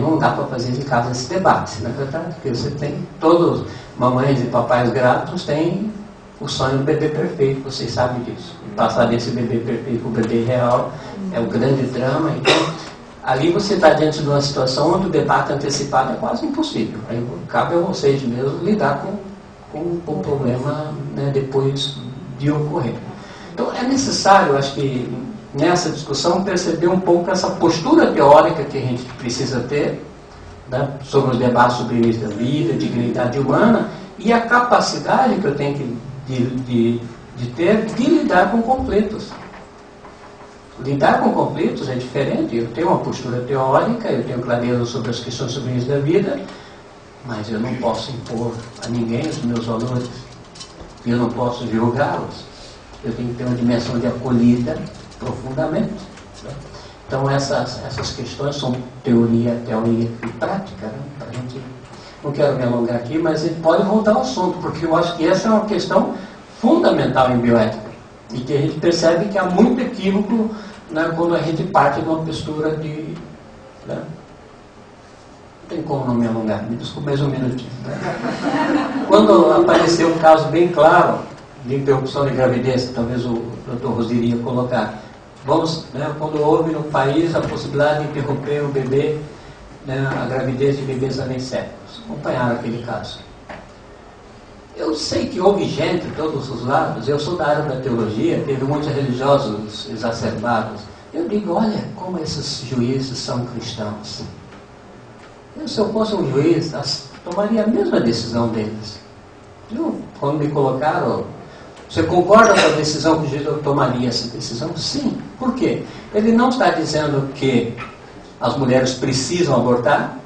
não dá para fazer em casa esse debate, na verdade, porque você tem, todos, mamães e papais grávidos têm o sonho do bebê perfeito, vocês sabem disso. E passar desse bebê perfeito para o bebê real é o grande drama. Então, ali você está diante de uma situação onde o debate antecipado é quase impossível. Aí cabe a vocês mesmos lidar com o problema, né, depois de ocorrer. Então é necessário, acho que nessa discussão, perceber um pouco essa postura teórica que a gente precisa ter, né, sobre os debates sobre o início da vida, dignidade humana, e a capacidade que eu tenho de ter de lidar com conflitos. Lidar com conflitos é diferente. Eu tenho uma postura teórica, eu tenho clareza sobre as questões sobre o início da vida, mas eu não posso impor a ninguém os meus valores. Eu não posso julgá-los. Eu tenho que ter uma dimensão de acolhida profundamente. Né? Então essas questões são teoria e prática. Né? A gente, não quero me alongar aqui, mas a gente pode voltar ao assunto, porque eu acho que essa é uma questão fundamental em bioética. E que a gente percebe que há muito equívoco, né, quando a gente parte de uma postura de... Né? Não tem como não me alongar, me desculpe mais um minutinho. Né? Quando apareceu um caso bem claro de interrupção de gravidez, que talvez o Dr. Rosir iria colocar, né, quando houve no país a possibilidade de interromper o bebê, né, a gravidez de bebês anencéfalos. Acompanharam aquele caso. Eu sei que houve gente de todos os lados, eu sou da área da teologia, teve muitos religiosos exacerbados. Eu digo, olha como esses juízes são cristãos. Se eu fosse um juiz, tomaria a mesma decisão deles. Quando me colocaram, você concorda com a decisão que eu tomaria essa decisão? Sim. Por quê? Ele não está dizendo que as mulheres precisam abortar,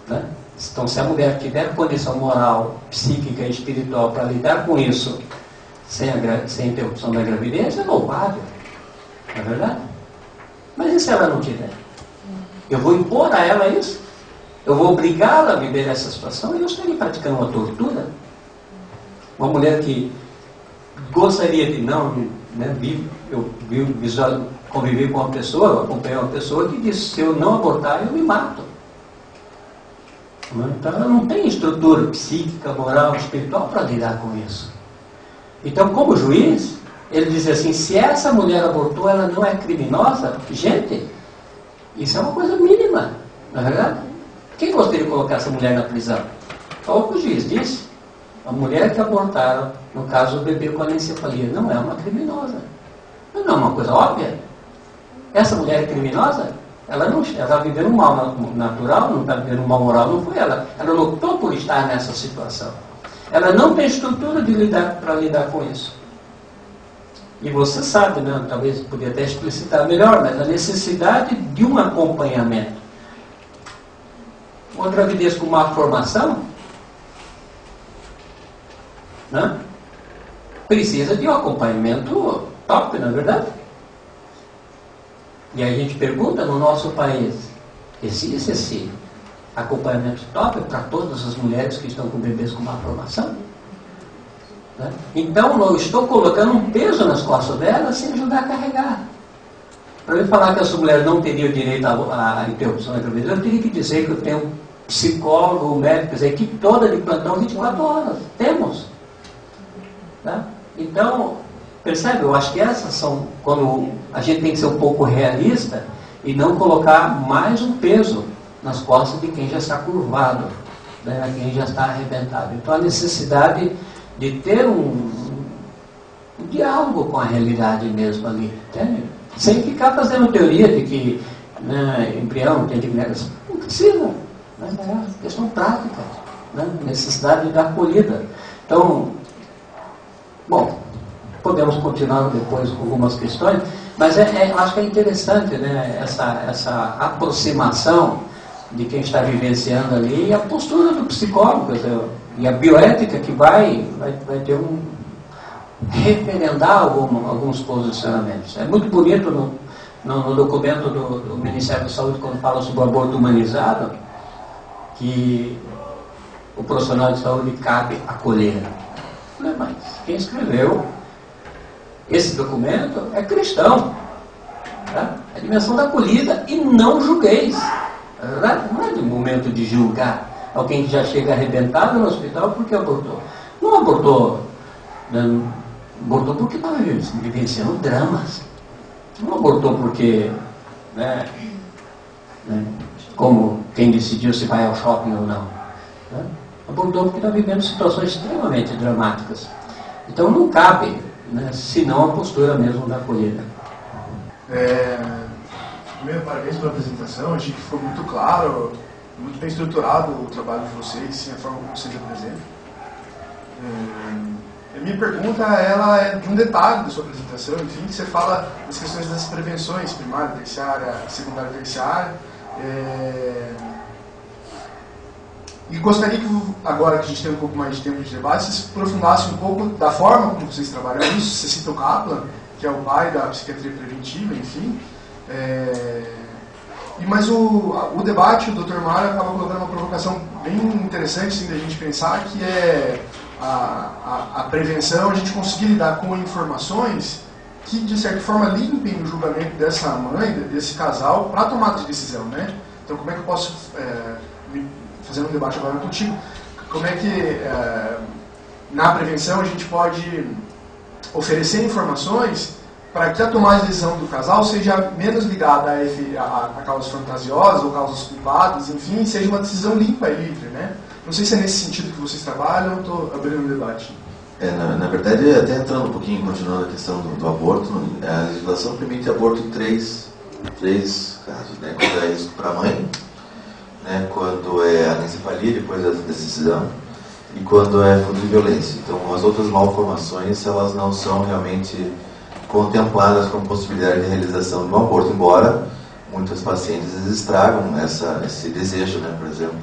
né? Então, se a mulher tiver condição moral, psíquica e espiritual para lidar com isso, sem a interrupção da gravidez, é louvável. Não é verdade? Mas e se ela não tiver? Eu vou impor a ela isso? Eu vou obrigá-la a viver essa situação? E eu estaria praticando uma tortura? Uma mulher que gostaria de não, né, conviver com uma pessoa, eu acompanhei uma pessoa que disse, se eu não abortar, eu me mato. Então ela não tem estrutura psíquica, moral, espiritual para lidar com isso. Então, como juiz, ele diz assim, se essa mulher abortou, ela não é criminosa? Gente, isso é uma coisa mínima, não é verdade? Quem gostaria de colocar essa mulher na prisão? Só o que o juiz disse. A mulher que abortaram, no caso o bebê com anencefalia, não é uma criminosa. Não é uma coisa óbvia. Essa mulher é criminosa? Ela está vivendo um mal natural, não está vivendo um mal moral, não foi ela. Ela lutou por estar nessa situação. Ela não tem estrutura para lidar com isso. E você sabe, né, talvez podia até explicitar melhor, mas a necessidade de um acompanhamento. Uma gravidez com má formação, né, precisa de um acompanhamento top, não é verdade? E aí a gente pergunta, no nosso país, existe esse acompanhamento top para todas as mulheres que estão com bebês com má formação? Né? Então eu estou colocando um peso nas costas dela sem ajudar a carregar. Para eu falar que essa mulher não teria direito à interrupção da gravidez, eu teria que dizer que eu tenho um psicólogo, um médico, a equipe toda de plantão 24 horas. Temos. Tá? Então, Percebe? Eu acho que essas são, quando a gente tem que ser um pouco realista e não colocar mais um peso nas costas de quem já está curvado, né? Quem já está arrebentado. Então a necessidade de ter um diálogo com a realidade mesmo ali, entende? Sem ficar fazendo teoria de que, né, embrião tem dignidade. Não precisa, né? É questão prática, né? Necessidade da acolhida. Então, bom, podemos continuar depois com algumas questões, mas acho que é interessante, né, essa aproximação de quem está vivenciando ali e a postura do psicólogo, quer dizer, e a bioética que vai ter referendar alguns posicionamentos. É muito bonito no documento do Ministério da Saúde, quando fala sobre o aborto humanizado, que o profissional de saúde cabe acolher. Mas quem escreveu esse documento é cristão. Tá? É a dimensão da acolhida, e não julgueis. Não é de momento de julgar alguém que já chega arrebentado no hospital porque abortou. Não abortou, né? Abortou porque estava vivenciando dramas. Não abortou porque, né, como quem decidiu se vai ao shopping ou não. Né? Abortou porque está vivendo situações extremamente dramáticas. Então não cabe, né, senão a postura mesmo da acolhida. Primeiro, parabéns pela apresentação. Achei que ficou muito claro, muito bem estruturado o trabalho de vocês, a forma como vocês apresentam. A minha pergunta, ela é de um detalhe da sua apresentação, enfim, que você fala das questões das prevenções, primária, terciária, secundária e terciária. E gostaria que, agora que a gente tem um pouco mais de tempo de debate, vocês aprofundassem um pouco da forma como vocês trabalham isso. Você cita o Kaplan, que é o pai da psiquiatria preventiva, enfim. Mas o debate, o Dr. Mário acaba colocando uma provocação bem interessante assim, da gente pensar, que é a prevenção, a gente conseguir lidar com informações que, de certa forma, limpem o julgamento dessa mãe, desse casal, para a tomada de decisão, né? Então, como é que eu posso, fazendo um debate agora contigo, como é que, na prevenção, a gente pode oferecer informações para que a tomada de decisão do casal seja menos ligada a causas fantasiosas ou causas culpadas, enfim, seja uma decisão limpa e livre, né? Não sei se é nesse sentido que vocês trabalham, ou estou abrindo um debate. Na verdade, até entrando um pouquinho, continuando a questão do aborto, a legislação permite aborto em três casos, né? Quando é risco para a mãe, né? Quando é anencefalia, depois da decisão, e quando é fruto de violência. Então, as outras malformações, elas não são realmente contempladas como possibilidade de realização de um aborto, embora muitas pacientes estragam esse desejo, né, por exemplo,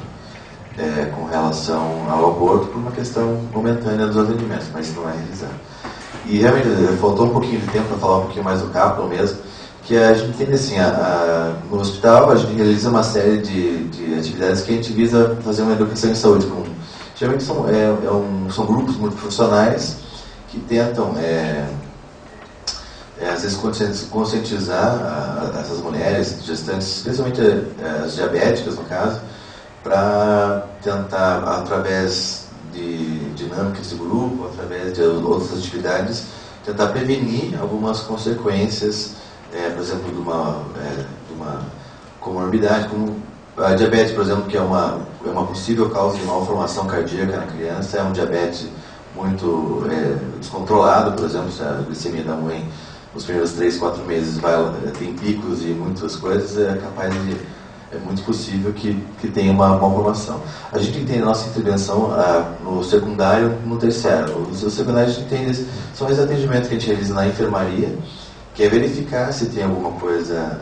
com relação ao aborto por uma questão momentânea dos atendimentos, mas isso não é realizado. E realmente faltou um pouquinho de tempo para falar um pouquinho mais do Kaplan mesmo, que a gente tem assim, no hospital a gente realiza uma série de atividades que a gente visa fazer uma educação em saúde. Geralmente são grupos muito profissionais que tentam às vezes conscientizar essas mulheres gestantes, especialmente as diabéticas no caso, para tentar, através de dinâmicas de grupo, através de outras atividades, tentar prevenir algumas consequências, por exemplo, de uma comorbidade, como a diabetes, por exemplo, que é uma possível causa de malformação cardíaca na criança, é um diabetes muito descontrolado, por exemplo, se a glicemia da mãe nos primeiros 3, 4 meses tem picos e muitas coisas, é muito possível que tenha uma malformação. A gente entende a nossa intervenção no secundário e no terciário. No secundário a gente entende, são esses atendimentos que a gente realiza na enfermaria, que é verificar se tem alguma coisa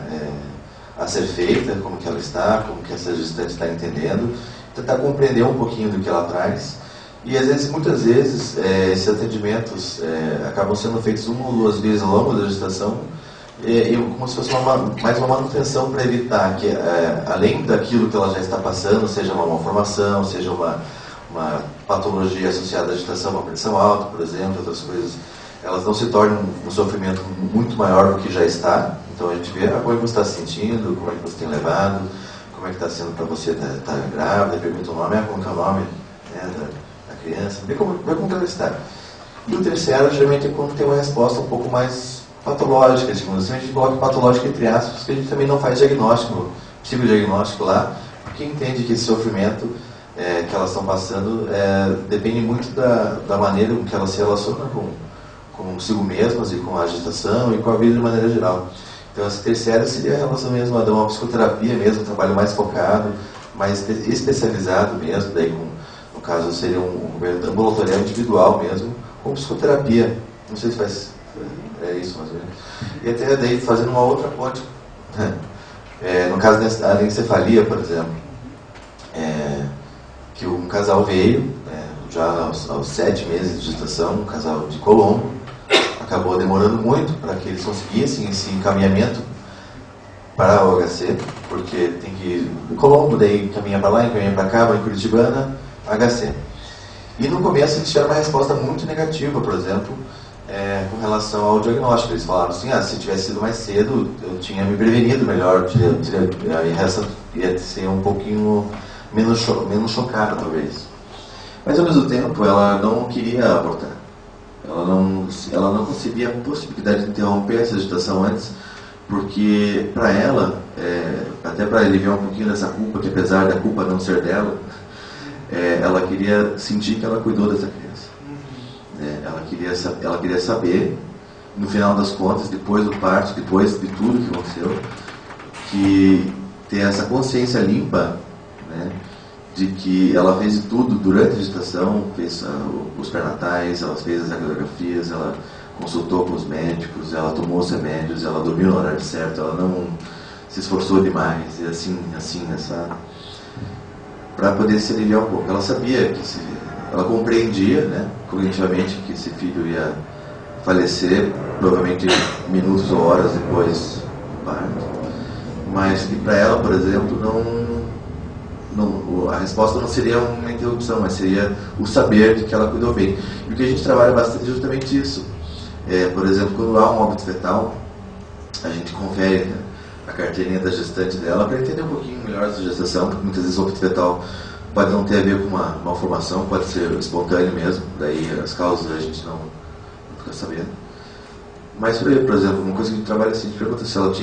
a ser feita, como que ela está, como que essa gestante está entendendo, tentar compreender um pouquinho do que ela traz. E às vezes, muitas vezes, esses atendimentos acabam sendo feitos 1 ou 2 vezes ao longo da gestação, como se fosse mais uma manutenção para evitar que, além daquilo que ela já está passando, seja uma malformação, seja uma patologia associada à gestação, uma pressão alta, por exemplo, outras coisas, elas não se tornem um sofrimento muito maior do que já está. Então a gente vê como é que você está se sentindo, como é que você tem levado, como é que está sendo para você estar grávida, pergunta o nome, como que é o nome da criança, vê como ela está. E o terciário, geralmente, é quando tem uma resposta um pouco mais patológica, digamos assim. A gente coloca patológica entre aspas, porque a gente também não faz diagnóstico, psicodiagnóstico lá, porque entende que esse sofrimento que elas estão passando depende muito da maneira com que elas se relacionam consigo mesmas e com a agitação e com a vida de maneira geral. Então, essa terciária seria a relação mesmo a dar uma psicoterapia mesmo, um trabalho mais focado, mais especializado mesmo, daí no caso seria um ambulatorial individual mesmo, com psicoterapia. Não sei se faz isso mais ou menos. E até daí fazendo uma outra ponte. No caso da anencefalia, por exemplo, que um casal veio, já aos 7 meses de gestação, um casal de Colombo, acabou demorando muito para que eles conseguissem esse encaminhamento para o HC, porque tem que ir do Colombo, daí caminha para lá, encaminha para cá, vai em Curitibana, HC. E no começo eles tiveram uma resposta muito negativa, por exemplo, com relação ao diagnóstico. Eles falaram assim, se tivesse sido mais cedo, eu tinha me prevenido melhor, ia ser um pouquinho menos chocada, talvez. Mas, ao mesmo tempo, ela não queria abortar. Ela não concebia a possibilidade de interromper essa gestação antes, porque, para ela, até para aliviar um pouquinho dessa culpa, que apesar da culpa não ser dela, ela queria sentir que ela cuidou dessa criança. Ela queria saber, no final das contas, depois do parto, depois de tudo que aconteceu, que ter essa consciência limpa, né, de que ela fez tudo durante a gestação, fez os pré-natais, ela fez as radiografias, ela consultou com os médicos, ela tomou os remédios, ela dormiu no horário certo, ela não se esforçou demais, e assim, para poder se aliviar um pouco. Ela sabia ela compreendia, né, cognitivamente, que esse filho ia falecer, provavelmente minutos ou horas depois do parto, mas que para ela, por exemplo, a resposta não seria uma interrupção, mas seria o saber de que ela cuidou bem. E o que a gente trabalha bastante é justamente isso. Por exemplo, quando há um óbito fetal, a gente confere a carteirinha da gestante dela para entender um pouquinho melhor essa gestação, porque muitas vezes o óbito fetal pode não ter a ver com uma malformação, pode ser espontâneo mesmo, daí as causas a gente não fica sabendo. Mas, por exemplo, uma coisa que a gente trabalha assim, a gente pergunta se ela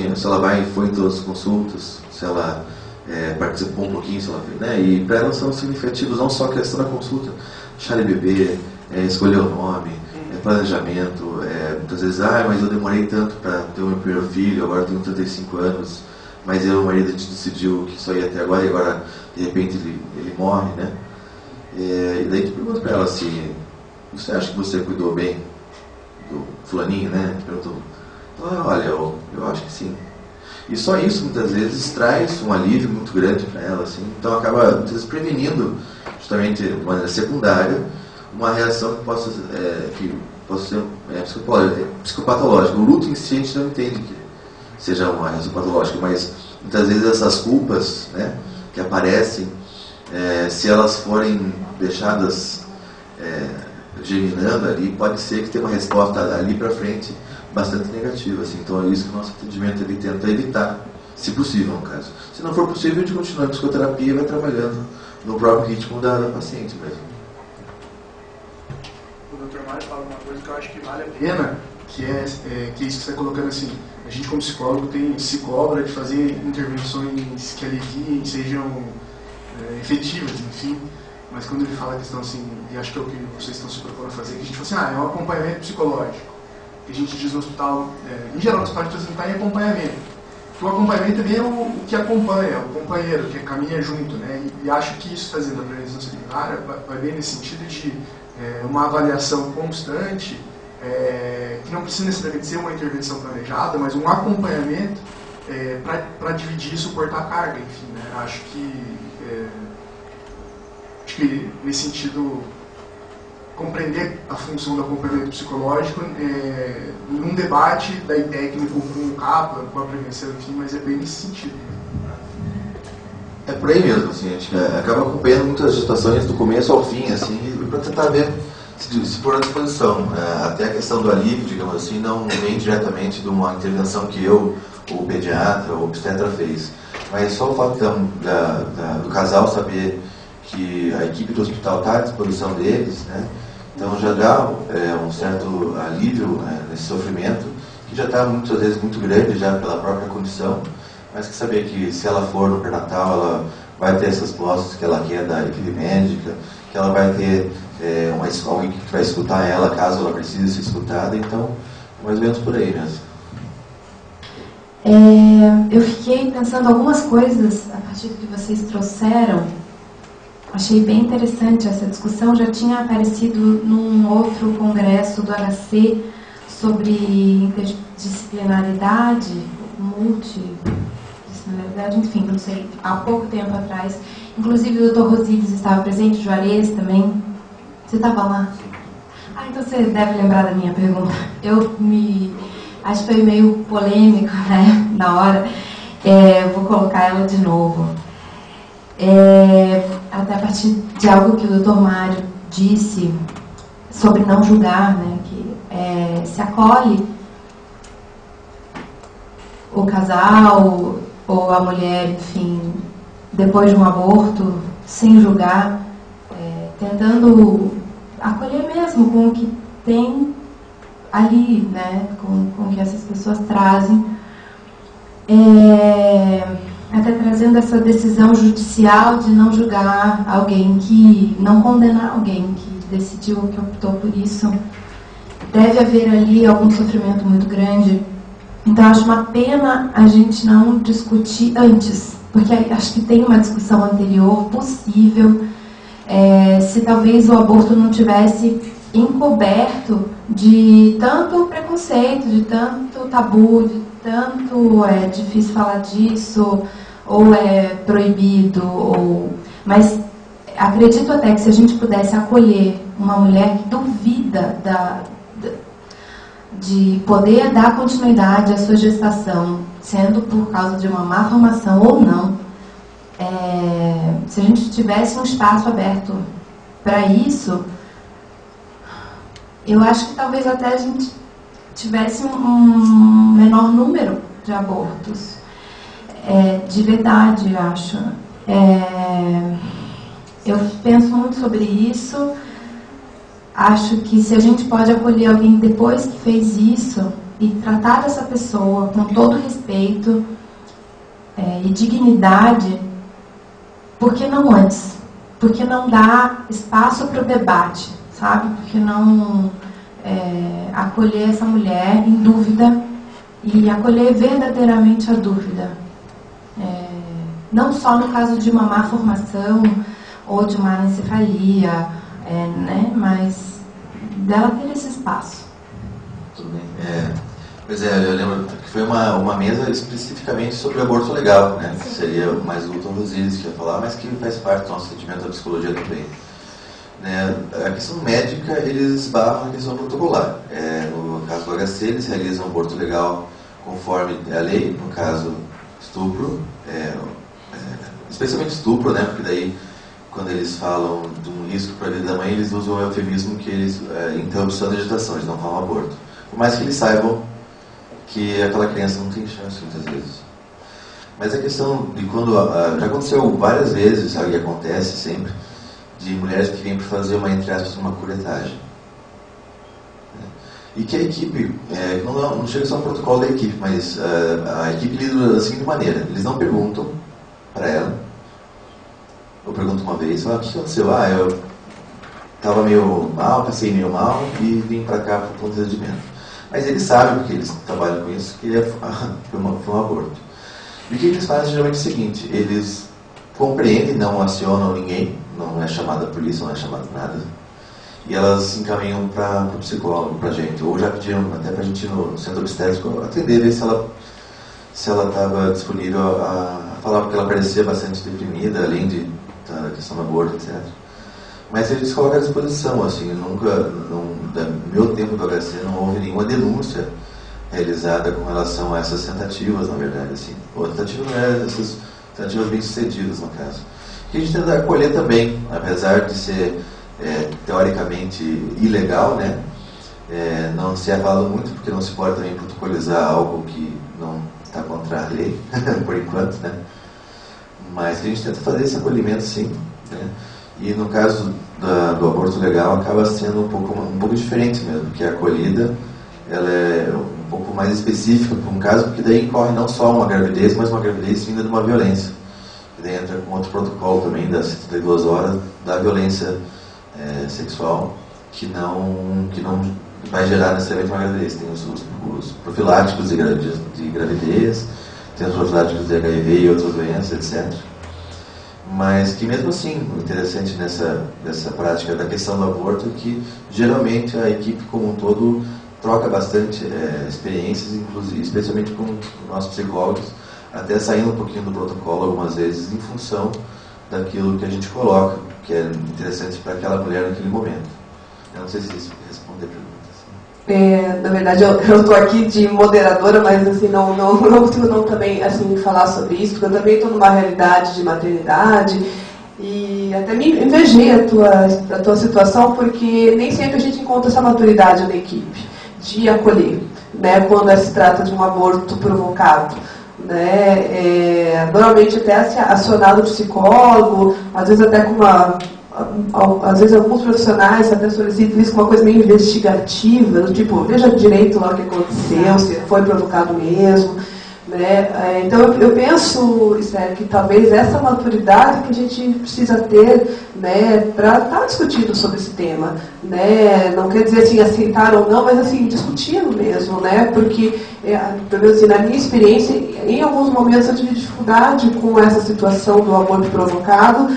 foi em todas as consultas, se ela participou um pouquinho, se ela fez, né? E para ela são significativos, não só a questão da consulta, chá de bebê, escolher o nome, planejamento, muitas vezes, mas eu demorei tanto para ter o meu primeiro filho, agora eu tenho 35 anos, mas o marido decidiu que só ia até agora, e agora, de repente, ele morre, né? E daí tu pergunta para ela se você acha que você cuidou bem do fulaninho, né? Perguntou, olha, eu acho que sim. E só isso, muitas vezes, traz um alívio muito grande para ela, assim. Então acaba, muitas vezes, prevenindo, justamente de maneira secundária, uma reação que possa ser psicopatológica. O luto em si a gente não entende que seja uma reação patológica, mas muitas vezes essas culpas, né, que aparecem, se elas forem deixadas germinando ali, pode ser que tenha uma resposta ali para frente bastante negativa, assim. Então é isso que o nosso atendimento ele tenta evitar, se possível, no caso. Se não for possível, a gente continua a psicoterapia e vai trabalhando no próprio ritmo da paciente mesmo. O Dr. Mário fala uma coisa que eu acho que vale a pena, que é isso que você está colocando assim. A gente, como psicólogo, se cobra de fazer intervenções que aliviem, sejam efetivas, enfim. Mas quando ele fala a questão assim, e acho que é o que vocês estão se propondo a fazer, que a gente fala assim, é um acompanhamento psicológico. Que a gente diz no hospital, em geral, no hospital a gente está em acompanhamento. Porque o acompanhamento também é o que acompanha, o companheiro, que caminha junto, né? E acho que isso, fazendo a prevenção secundária, vai bem nesse sentido de uma avaliação constante, que não precisa necessariamente ser uma intervenção planejada, mas um acompanhamento para dividir e suportar a carga, enfim, né? Acho que nesse sentido, compreender a função do acompanhamento psicológico num debate da técnico com o CAPLAN, com a prevenção, enfim, mas é bem nesse sentido. É por aí mesmo, assim, a gente acaba acompanhando muitas gestações do começo ao fim, assim, para tentar ver se pôr à disposição. Até a questão do alívio, digamos assim, não vem diretamente de uma intervenção que eu, ou o pediatra, ou o obstetra fez. Mas só o fato do casal saber que a equipe do hospital está à disposição deles, né, Então já dá um certo alívio nesse sofrimento, que já está muitas vezes muito grande já pela própria condição, mas que saber que se ela for no pré-natal, ela vai ter essas posses que ela quer da equipe médica, que ela vai ter alguém que vai escutar ela caso ela precise ser escutada, então mais ou menos por aí mesmo. Eu fiquei pensando algumas coisas a partir do que vocês trouxeram. Achei bem interessante essa discussão. Já tinha aparecido num outro congresso do HC sobre interdisciplinaridade, multidisciplinaridade, enfim, não sei, há pouco tempo atrás. Inclusive o Dr. Rosílios estava presente, o Juarez também. Você estava lá? Ah, então você deve lembrar da minha pergunta. Acho que foi meio polêmico, né, na hora. Vou colocar ela de novo. Até a partir de algo que o Dr. Mário disse sobre não julgar, né, que se acolhe o casal ou a mulher, enfim, depois de um aborto, sem julgar, tentando acolher mesmo com o que tem ali, né, com o que essas pessoas trazem, até trazendo essa decisão judicial de não julgar alguém, não condenar alguém que decidiu, que optou por isso. Deve haver ali algum sofrimento muito grande. Então acho uma pena a gente não discutir antes, porque acho que tem uma discussão anterior possível, se talvez o aborto não tivesse encoberto de tanto preconceito, de tanto tabu, de tanto é difícil falar disso, ou é proibido, mas acredito até que se a gente pudesse acolher uma mulher que duvida de poder dar continuidade à sua gestação, sendo por causa de uma má formação ou não, se a gente tivesse um espaço aberto para isso, eu acho que talvez até a gente tivesse um menor número de abortos. De verdade, acho. Eu penso muito sobre isso. Acho que se a gente pode acolher alguém depois que fez isso e tratar essa pessoa com todo respeito e dignidade, por que não antes? Por que não dar espaço para o debate, sabe? Por que não acolher essa mulher em dúvida e acolher verdadeiramente a dúvida? Não só no caso de uma má formação ou de uma anencefalia, né? Mas dela ter esse espaço. Tudo bem. Pois eu lembro que foi uma mesa especificamente sobre aborto legal, né? Que seria mais o Dr. Rosílios que ia falar, mas que faz parte do nosso atendimento da psicologia também. A questão médica, eles esbarram na questão protocolar. No caso do HC, eles realizam aborto legal conforme a lei, no caso estupro, especialmente estupro, né? Porque daí, quando eles falam de um risco para a vida da mãe, eles usam o eufemismo que eles interrupção da gestação, eles não falam aborto. Por mais que eles saibam que aquela criança não tem chance muitas vezes. Mas a questão de quando já aconteceu várias vezes, sabe, e acontece sempre, de mulheres que vêm para fazer entre aspas, uma curetagem. E que a equipe, não chega só no protocolo da equipe, mas a equipe lida da seguinte maneira: eles não perguntam para ela. Eu pergunto uma vez: o que aconteceu? Eu estava meio mal, passei meio mal e vim para cá por conta de atendimento. Mas eles sabem, porque eles trabalham com isso, que foi um aborto. E o que eles fazem geralmente é o seguinte: eles compreendem, não acionam ninguém, não é chamada a polícia, não é chamada nada, e elas encaminham para o psicólogo, para a gente, ou já pediram até para a gente ir no centro obstétrico atender, ver se ela estava disponível a falar, porque ela parecia bastante deprimida, além da questão do aborto, etc. Mas eles colocam à disposição, assim, no meu tempo do HC não houve nenhuma denúncia realizada com relação a essas tentativas, na verdade, assim. Ou tentativa não é essas tentativas bem sucedidas, no caso. Que a gente tenta acolher também, apesar de ser teoricamente ilegal, né? Não se é falado muito, porque não se pode também protocolizar algo que não está contra a lei, por enquanto, né? Mas que a gente tenta fazer esse acolhimento, sim, né? E no caso do aborto legal acaba sendo um pouco diferente mesmo, porque a acolhida ela é um pouco mais específica para um caso, porque daí incorre não só uma gravidez, mas uma gravidez vinda de uma violência. E daí entra com outro protocolo também das 72 horas da violência sexual, que não vai gerar necessariamente uma gravidez. Tem os profiláticos de gravidez, tem os profiláticos de HIV e outras doenças, etc. Mas que mesmo assim, o interessante nessa prática da questão do aborto é que geralmente a equipe como um todo troca bastante experiências, inclusive, especialmente com nossos psicólogos, até saindo um pouquinho do protocolo algumas vezes em função daquilo que a gente coloca, que é interessante para aquela mulher naquele momento. Eu não sei se isso responde a pergunta. Na verdade, eu estou aqui de moderadora, mas assim, não consigo não também assim, falar sobre isso, porque eu também estou numa realidade de maternidade e até me invejei a tua situação, porque nem sempre a gente encontra essa maturidade na equipe de acolher, né, quando se trata de um aborto provocado. Né, normalmente até acionado o psicólogo, às vezes até com às vezes alguns profissionais até solicitam isso com uma coisa meio investigativa, do tipo, veja direito lá o que aconteceu, se foi provocado mesmo. Né? Então eu penso, Esther, que talvez essa maturidade que a gente precisa ter, né, para estar discutindo sobre esse tema. Né? Não quer dizer assim, aceitar ou não, mas assim, discutindo mesmo, né? Porque assim, na minha experiência, em alguns momentos eu tive dificuldade com essa situação do aborto provocado,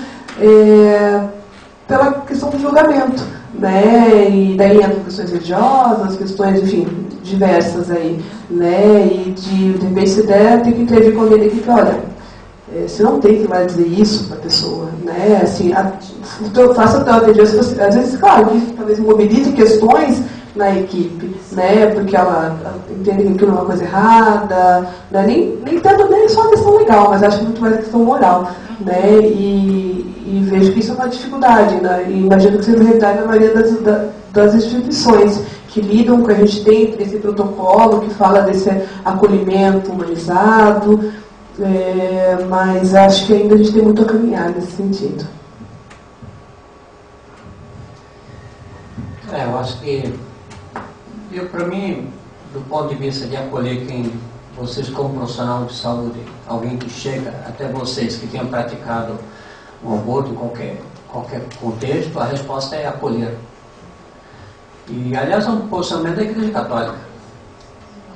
pela questão do julgamento, né? E daí entram questões religiosas, questões, enfim, diversas aí, né? E de repente você tem que intervir com alguém que, olha, você não tem que mais dizer isso para a pessoa, né? Assim, faça teu atendimento, às vezes, claro, que talvez mobilize questões na equipe, né? Porque ela entende que aquilo é uma coisa errada, né? Nem tanto nem só a questão legal, mas acho que muito mais a questão moral, né? E vejo que isso é uma dificuldade, né? E imagino que seja realidade na maioria das instituições que lidam com a gente tem esse protocolo que fala desse acolhimento humanizado, mas acho que ainda a gente tem muito a caminhar nesse sentido. Eu acho que, para mim, do ponto de vista de acolher vocês como profissional de saúde, alguém que chega até vocês que tenham praticado um aborto em qualquer contexto, a resposta é acolher. E, aliás, é um posicionamento da Igreja Católica.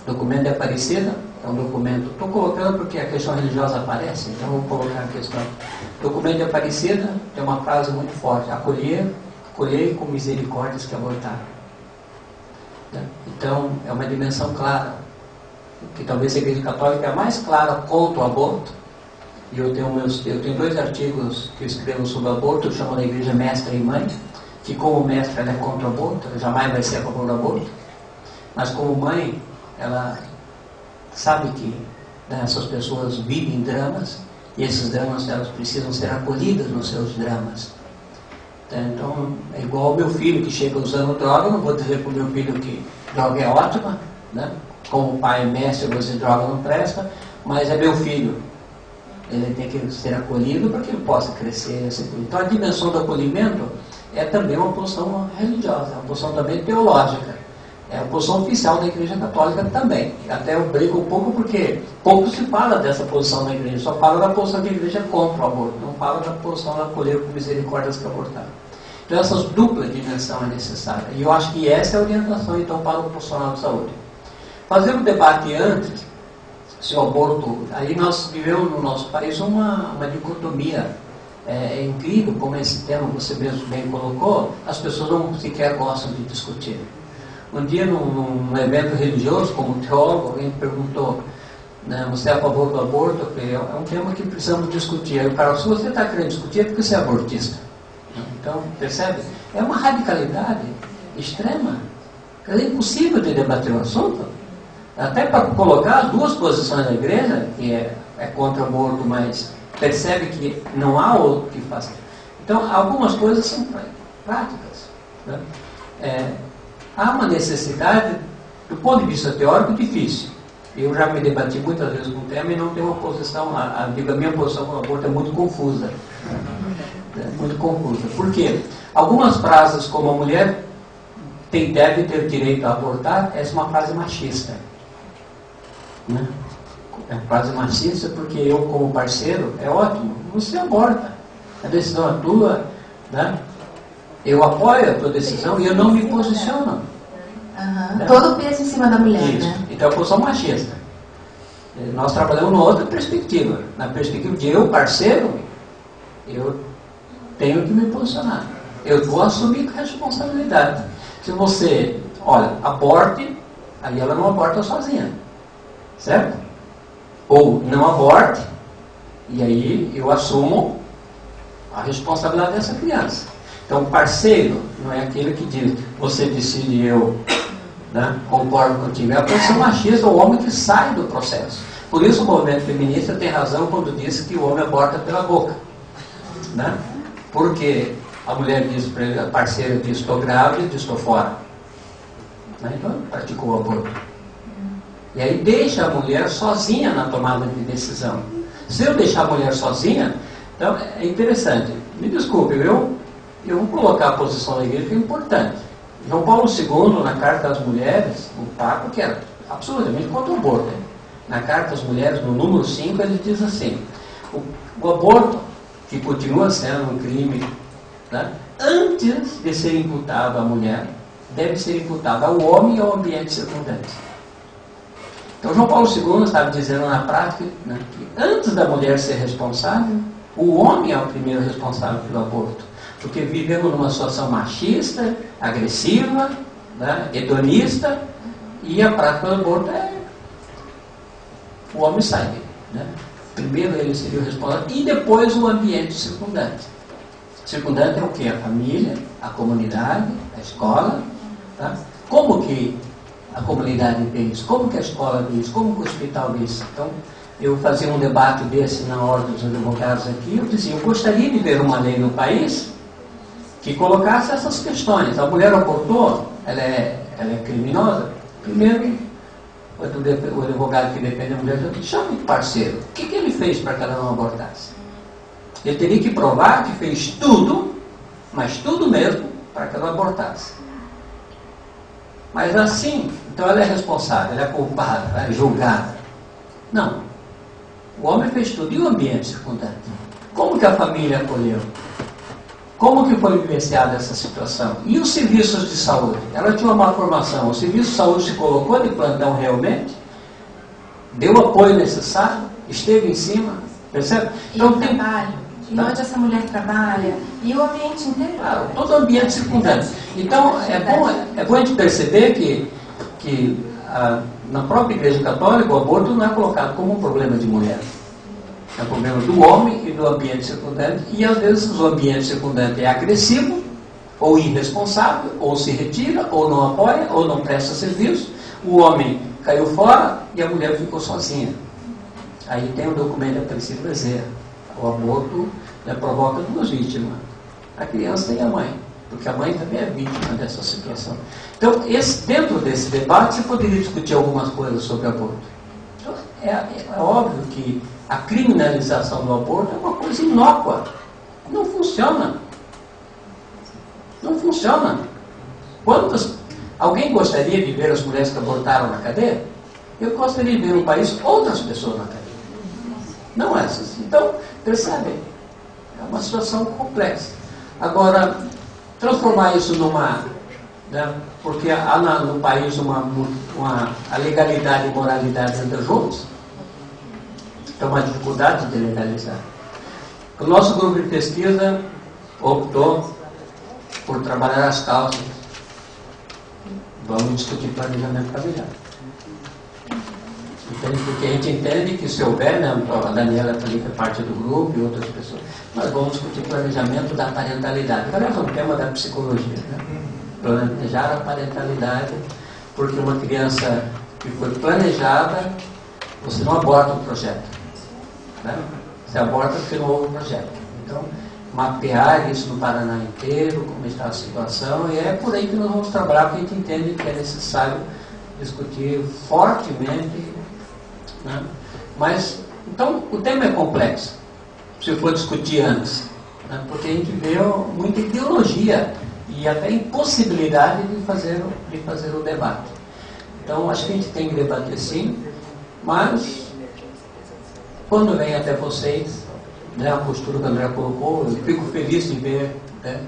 O documento de Aparecida é um documento, estou colocando porque a questão religiosa aparece, então vou colocar a questão. O documento de Aparecida tem uma frase muito forte: acolhei com misericórdias que abortaram. Então, é uma dimensão clara, que talvez a Igreja Católica é a mais clara contra o aborto. E eu tenho 2 artigos que eu escrevo sobre o aborto, eu chamo da Igreja Mestra e Mãe, que como mestra ela é contra o aborto, ela jamais vai ser a favor do aborto, mas como mãe, ela sabe que essas pessoas vivem dramas, e esses dramas elas precisam ser acolhidas nos seus dramas. Então, é igual ao meu filho que chega usando droga, eu não vou dizer para o meu filho que droga é ótima, né? Como pai mestre, eu vou dizer droga não presta, mas é meu filho. Ele tem que ser acolhido para que ele possa crescer. Então, a dimensão do acolhimento é também uma posição religiosa, é uma posição também teológica, é a posição oficial da Igreja Católica também. Até eu brigo um pouco porque pouco se fala dessa posição da Igreja, só fala da posição da Igreja contra o aborto, não fala da posição da acolher com misericórdias que abortaram. Então essa dupla dimensão é necessária, e eu acho que essa é a orientação então para o profissional de saúde. Fazer um debate antes, se o aborto, aí nós vivemos no nosso país uma dicotomia. É incrível como esse tema, você mesmo bem colocou, as pessoas não sequer gostam de discutir. Um dia, num evento religioso, como teólogo, alguém perguntou, né, você é a favor do aborto? Eu falei, é um tema que precisamos discutir. Aí o cara, se você está querendo discutir, é porque você é abortista. Então, percebe? É uma radicalidade extrema. É impossível de debater o assunto. Até para colocar as 2 posições da igreja, que é contra o aborto, mas percebe que não há outro que faça. Então, algumas coisas são práticas. Né? Há uma necessidade, do ponto de vista teórico, difícil. Eu já me debati muitas vezes com o tema e não tenho uma posição, a minha posição com o aborto é muito confusa. muito confusa. Por quê? Algumas frases como a mulher deve ter direito a abortar, essa é uma frase machista. Né? É frase machista porque eu, como parceiro, é ótimo, você aborta. A decisão é tua, né? Eu apoio a tua decisão e eu não me posiciono. Né? Todo o peso em cima da mulher, isso. Né? Então eu sou machista. Nós trabalhamos numa outra perspectiva. Na perspectiva de eu, parceiro, eu tenho que me posicionar. Eu vou assumir a responsabilidade. Se você, olha, aborte, aí ela não aborta sozinha. Certo? Ou não aborte, e aí eu assumo a responsabilidade dessa criança. Então, parceiro não é aquele que diz, você decide e eu, né, concordo contigo. É a posição machista, o homem que sai do processo. Por isso o movimento feminista tem razão quando diz que o homem aborta pela boca. Né? Porque a mulher diz para ele, a parceira diz, estou grávida, diz, estou fora. Né? Então, praticou o aborto. E aí deixa a mulher sozinha na tomada de decisão. Se eu deixar a mulher sozinha, então é interessante. Me desculpe, eu vou colocar a posição da igreja que é importante. João Paulo II, na Carta às Mulheres, o Papa, que era absolutamente contra o aborto. Na Carta às Mulheres, no número 5, ele diz assim, o aborto, que continua sendo um crime, né, antes de ser imputado à mulher, deve ser imputado ao homem e ao ambiente circundante. Então, João Paulo II estava dizendo na prática, né, que antes da mulher ser responsável, o homem é o primeiro responsável pelo aborto. Porque vivemos numa situação machista, agressiva, né, hedonista, e a prática do aborto o homem sai dele. Né? Primeiro ele seria o responsável, e depois o ambiente circundante. Circundante é o quê? A família, a comunidade, a escola. Tá? Como que a comunidade vê isso? Como que a escola vê isso? Como que o hospital vê isso? Então, eu fazia um debate desse na Ordem dos Advogados aqui, eu dizia, eu gostaria de ver uma lei no país que colocasse essas questões. A mulher abortou, ela é criminosa? Primeiro, o advogado que defende a mulher chama o parceiro. O que ele fez para que ela não abortasse? Ele teria que provar que fez tudo, mas tudo mesmo, para que ela abortasse. Mas assim, então ela é responsável, ela é culpada, ela é julgada. Não. O homem fez tudo. E o ambiente circundante? Como que a família acolheu? Como que foi vivenciada essa situação? E os serviços de saúde? Ela tinha uma formação. O serviço de saúde se colocou de plantão realmente? Deu o apoio necessário? Esteve em cima? Percebe? Então, tem trabalho. E onde essa mulher trabalha? E o ambiente inteiro? Claro, todo o ambiente circundante. Então, é bom a gente perceber que na própria Igreja Católica o aborto não é colocado como um problema de mulher. É um problema do homem e do ambiente circundante. E às vezes o ambiente circundante é agressivo, ou irresponsável, ou se retira, ou não apoia, ou não presta serviço. O homem caiu fora e a mulher ficou sozinha. Aí tem o documento da Aparecida Bezerra. O aborto provoca duas vítimas, a criança e a mãe, porque a mãe também é vítima dessa situação. Então, dentro desse debate, você poderia discutir algumas coisas sobre aborto. Então, é óbvio que a criminalização do aborto é uma coisa inócua. Não funciona. Não funciona. Alguém gostaria de ver as mulheres que abortaram na cadeia? Eu gostaria de ver no país outras pessoas na cadeia. Não essas. Então, percebem? É uma situação complexa. Agora, transformar isso numa... Né, porque há no país a legalidade e moralidade andam juntos. Então, uma dificuldade de legalizar. O nosso grupo de pesquisa optou por trabalhar as causas. Vamos discutir planejamento familiar. Porque a gente entende que se houver, né, a Daniela também foi parte do grupo e outras pessoas, nós vamos discutir planejamento da parentalidade. Agora é um tema da psicologia, né? Planejar a parentalidade, porque uma criança que foi planejada, você não aborta um projeto, né? Você aborta porque não houve um projeto. Então, mapear isso no Paraná inteiro, como está a situação, e é por aí que nós vamos trabalhar, porque a gente entende que é necessário discutir fortemente. Né? Mas, então, o tema é complexo. Se eu for discutir antes, né? Porque a gente vê muita ideologia e até impossibilidade de fazer o debate. Então, acho que a gente tem que debater sim, mas quando vem até vocês, né, a postura que o André colocou, eu fico feliz de ver, né,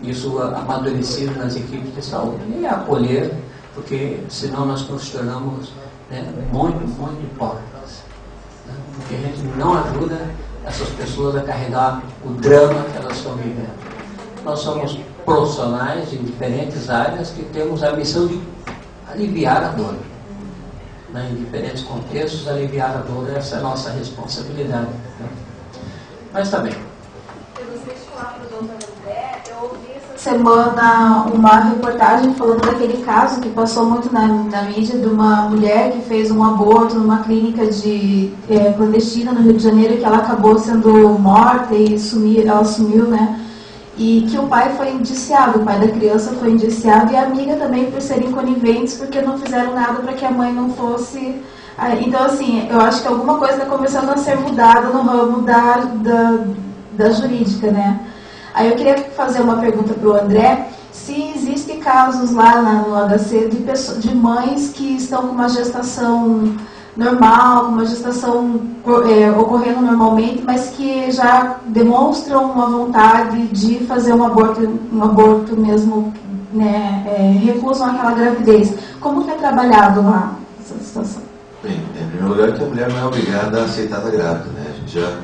isso amadurecido nas equipes de saúde e acolher, porque senão nós nos tornamos, né, muito hipócritas, né, porque a gente não ajuda essas pessoas a carregar o drama que elas estão vivendo. Nós somos profissionais em diferentes áreas que temos a missão de aliviar a dor, né, em diferentes contextos, aliviar a dor, essa é a nossa responsabilidade, né? Mas tá bem. Eu gostaria de falar para o doutor André, eu ouvi essa semana uma reportagem falando daquele caso que passou muito na mídia de uma mulher que fez um aborto numa clínica clandestina no Rio de Janeiro, que ela acabou sendo morta e ela sumiu, né? E que o pai foi indiciado, o pai da criança foi indiciado e a amiga também por serem coniventes porque não fizeram nada para que a mãe não fosse... Então, assim, eu acho que alguma coisa está começando a ser mudada no ramo da jurídica, né? Aí eu queria fazer uma pergunta para o André, se existem casos lá no HC de mães que estão com uma gestação normal, com uma gestação ocorrendo normalmente, mas que já demonstram uma vontade de fazer um aborto mesmo, né, recusam aquela gravidez. Como que é trabalhado lá essa situação? Bem, em primeiro lugar, que a mulher não é obrigada a aceitar estar grávida, né? A gente já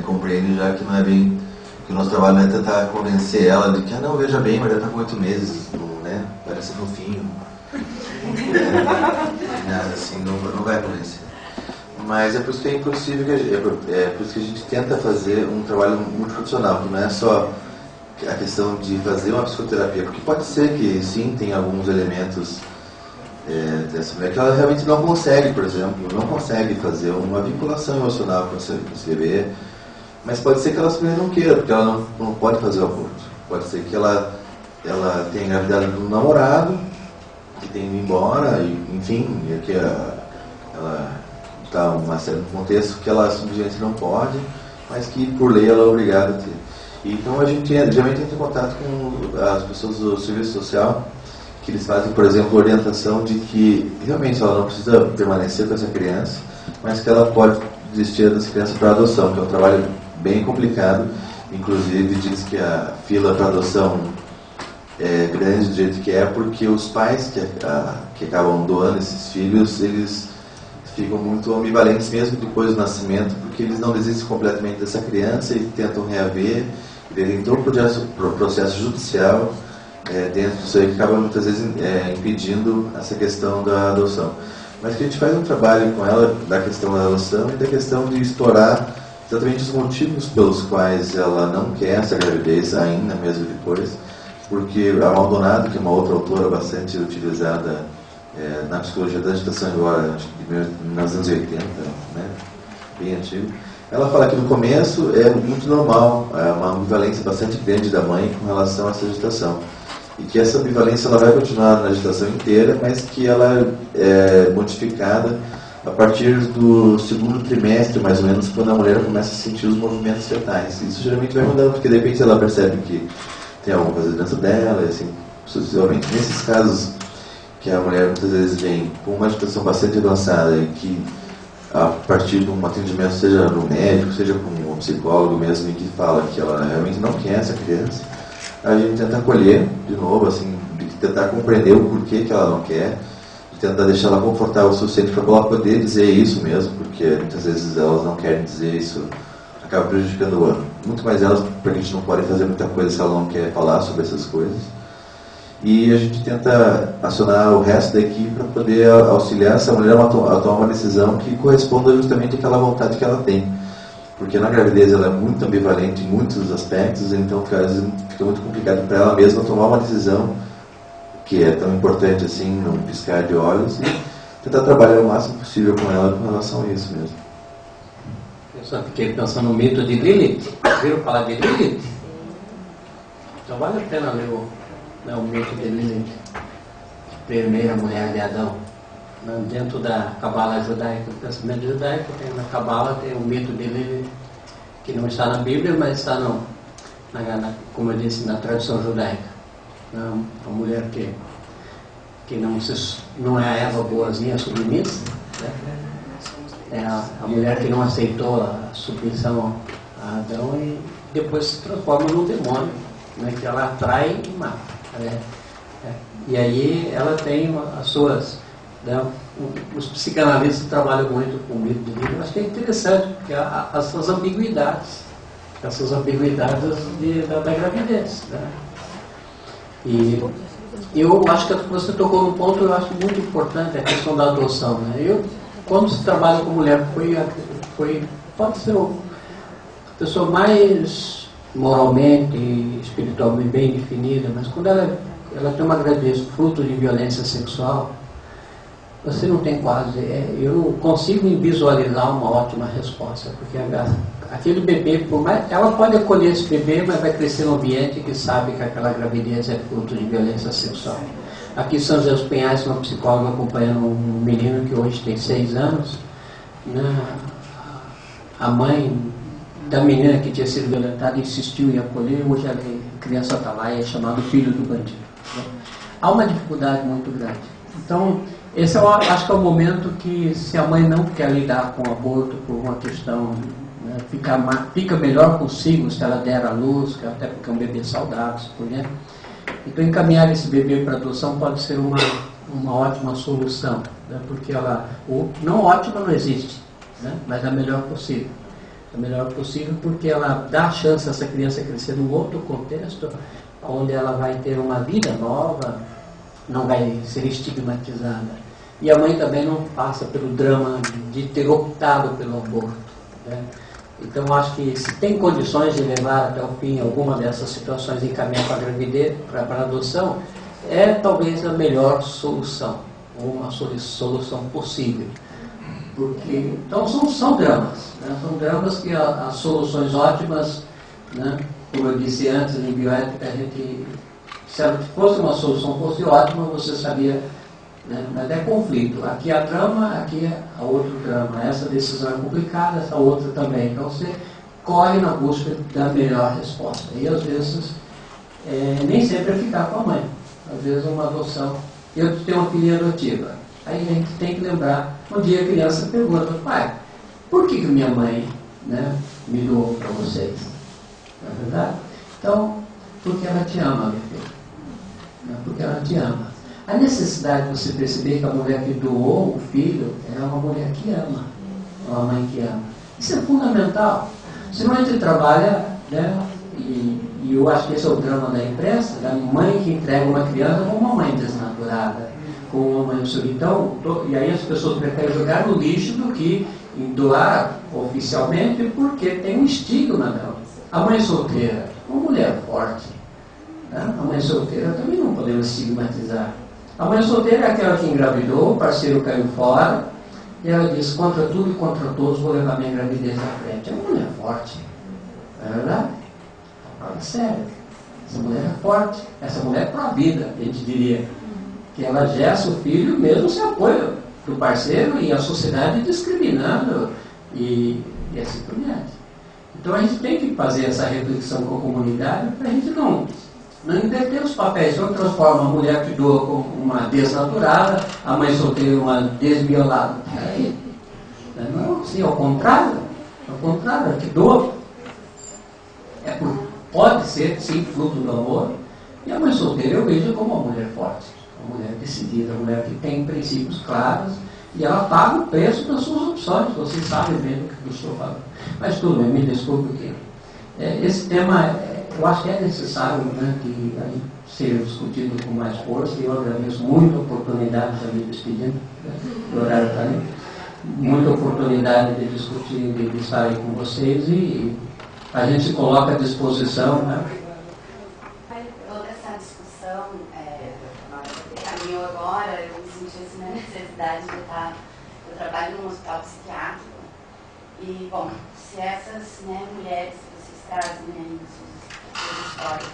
compreende já que não é bem, que o nosso trabalho não é tentar convencer ela de que, não, veja bem, mas já está com 8 meses, não, né? Parece fofinho. Nada assim, não vai acontecer. Mas é por isso que é impossível, é por isso que a gente tenta fazer um trabalho muito profissional, que não é só a questão de fazer uma psicoterapia, porque pode ser que sim, tem alguns elementos dessa mulher que ela realmente não consegue, por exemplo, não consegue fazer uma vinculação emocional com esse bebê, mas pode ser que ela simplesmente não queira, porque ela não pode fazer o aborto. Pode ser que ela tenha engravidado do namorado, que tem ido embora, e, enfim, que ela está em certo contexto que ela simplesmente não pode, mas que por lei ela é obrigada a ter. Então a gente geralmente entra em contato com as pessoas do serviço social, que eles fazem, por exemplo, orientação de que realmente ela não precisa permanecer com essa criança, mas que ela pode desistir dessa criança para adoção, que é um trabalho bem complicado. Inclusive diz que a fila para adoção é grande do jeito que é, porque os pais que acabam doando esses filhos, eles ficam muito ambivalentes mesmo depois do nascimento, porque eles não desistem completamente dessa criança e tentam reaver, e tem todo o processo judicial dentro disso aí, que acaba muitas vezes impedindo essa questão da adoção. Mas que a gente faz um trabalho com ela da questão da adoção e da questão de explorar exatamente os motivos pelos quais ela não quer essa gravidez ainda, mesmo depois, porque a Maldonado, que é uma outra autora bastante utilizada na psicologia da agitação agora, acho que de 1980, né, bem antigo, ela fala que no começo é muito normal, uma ambivalência bastante grande da mãe com relação a essa agitação. E que essa ambivalência ela vai continuar na gestação inteira, mas que ela é modificada a partir do segundo trimestre, mais ou menos, quando a mulher começa a sentir os movimentos fetais. Isso geralmente vai mudando, porque de repente ela percebe que tem alguma coisa dentro dela, e assim, sucessivamente. Nesses casos que a mulher muitas vezes vem com uma agitação bastante avançada e que a partir de um atendimento, seja no médico, seja com um psicólogo mesmo, e que fala que ela realmente não quer essa criança, a gente tenta acolher de novo, assim, de tentar compreender o porquê que ela não quer, de tentar deixar ela confortável o suficiente para ela poder dizer isso mesmo, porque muitas vezes elas não querem dizer isso, acaba prejudicando muito mais elas, porque a gente não pode fazer muita coisa se ela não quer falar sobre essas coisas. E a gente tenta acionar o resto da equipe para poder auxiliar essa mulher a tomar uma decisão que corresponda justamente àquela vontade que ela tem. Porque na gravidez ela é muito ambivalente em muitos aspectos, então às vezes fica muito complicado para ela mesma tomar uma decisão que é tão importante assim, num piscar de olhos, e tentar trabalhar o máximo possível com ela com relação a isso mesmo. Eu só fiquei pensando no mito de Lilith. Viram falar de Lilith? Então vale a pena ler o mito de Lilith, primeira mulher de Adão. Dentro da cabala judaica, do pensamento judaico, na cabala tem o mito de Lilith, que não está na Bíblia, mas está como eu disse, na tradição judaica. A mulher que não é a Eva boazinha, submissa, né? É a mulher que não aceitou a submissão a Adão e depois se transforma num demônio, né? Que ela atrai e mata. E aí ela tem as suas... Né? Os psicanalistas trabalham muito com o mito de vida. Eu acho que é interessante, porque as suas ambiguidades, da gravidez. Né? E eu acho que você tocou num ponto, eu acho muito importante, a questão da adoção. Né? Quando se trabalha com mulher, pode ser a pessoa mais moralmente e espiritualmente bem definida, mas quando ela tem uma gravidez fruto de violência sexual, você não tem quase... eu não consigo visualizar uma ótima resposta, porque aquele bebê, por mais, ela pode acolher esse bebê, mas vai crescer num ambiente que sabe que aquela gravidez é fruto de violência sexual. Aqui em São José dos Pinhais, uma psicóloga acompanhando um menino que hoje tem 6 anos, né? A mãe da menina que tinha sido violentada insistiu em acolher, hoje a criança está lá e é chamado filho do bandido. Né? Há uma dificuldade muito grande. Então, esse eu acho que é o momento que, se a mãe não quer lidar com o aborto por uma questão, né, fica melhor consigo se ela der à luz, até porque é um bebê saudável, se puder. Então, encaminhar esse bebê para adoção pode ser uma ótima solução, né, porque não ótima não existe, né, mas a melhor possível. A melhor possível porque ela dá a chance a essa criança crescer num outro contexto, onde ela vai ter uma vida nova, não vai ser estigmatizada. E a mãe também não passa pelo drama de ter optado pelo aborto. Né? Então, acho que se tem condições de levar até o fim alguma dessas situações e encaminhar para a gravidez, para a adoção, é talvez a melhor solução, ou uma solução possível. Porque, então, são dramas. Né? São dramas que as soluções ótimas, né? Como eu disse antes, em bioética, se fosse uma solução fosse ótima, você sabia, né? Mas é conflito. Aqui há drama, aqui há outro drama. Essa decisão é complicada, essa outra também. Então você corre na busca da melhor resposta. E às vezes, nem sempre é ficar com a mãe. Às vezes uma adoção. Eu tenho uma filha adotiva. Aí a gente tem que lembrar, um dia a criança pergunta, pai, por que minha mãe, né, me doou para vocês? Não é verdade? Então, porque ela te ama, minha filha. Porque ela te ama. A necessidade de você perceber que a mulher que doou o filho é uma mulher que ama, é uma mãe que ama. Isso é fundamental. Senão a gente trabalha, né, e eu acho que esse é o drama da imprensa, da mãe que entrega uma criança como uma mãe desnaturada, como uma mãe então, e aí as pessoas preferem jogar no lixo do que doar oficialmente, porque tem um estigma dela. A mãe solteira, uma mulher forte. Né? A mãe solteira também não podemos estigmatizar. A mãe solteira é aquela que engravidou, o parceiro caiu fora, e ela diz, contra tudo e contra todos, vou levar minha gravidez à frente. É uma mulher forte. Não é verdade? Fala sério. Essa mulher é forte. Essa mulher é para a vida, a gente diria. Que ela gesta o filho mesmo sem apoio do parceiro e a sociedade discriminando e assim por diante. Então a gente tem que fazer essa reflexão com a comunidade para a gente não inverter os papéis. Não transforma a mulher que doa como uma desnaturada, a mãe solteira uma desviolada. Não, sim, ao contrário, a que doa pode ser, sim, fruto do amor, e a mãe solteira eu vejo como uma mulher forte, uma mulher decidida, uma mulher que tem princípios claros, e ela paga o preço das suas opções, vocês sabem mesmo o que eu estou falando. Mas tudo bem, me desculpe que esse tema, eu acho que é necessário, né, que seja discutido com mais força, e eu agradeço muito a oportunidade, já me despedindo, né, do horário está ali, muita oportunidade de discutir, de estar aí com vocês, e a gente se coloca à disposição, né? Toda essa discussão caminhou agora, eu me senti assim, na necessidade de estar. Eu trabalho num hospital psiquiátrico e, bom, se essas, né, mulheres que vocês trazem, né, suas histórias,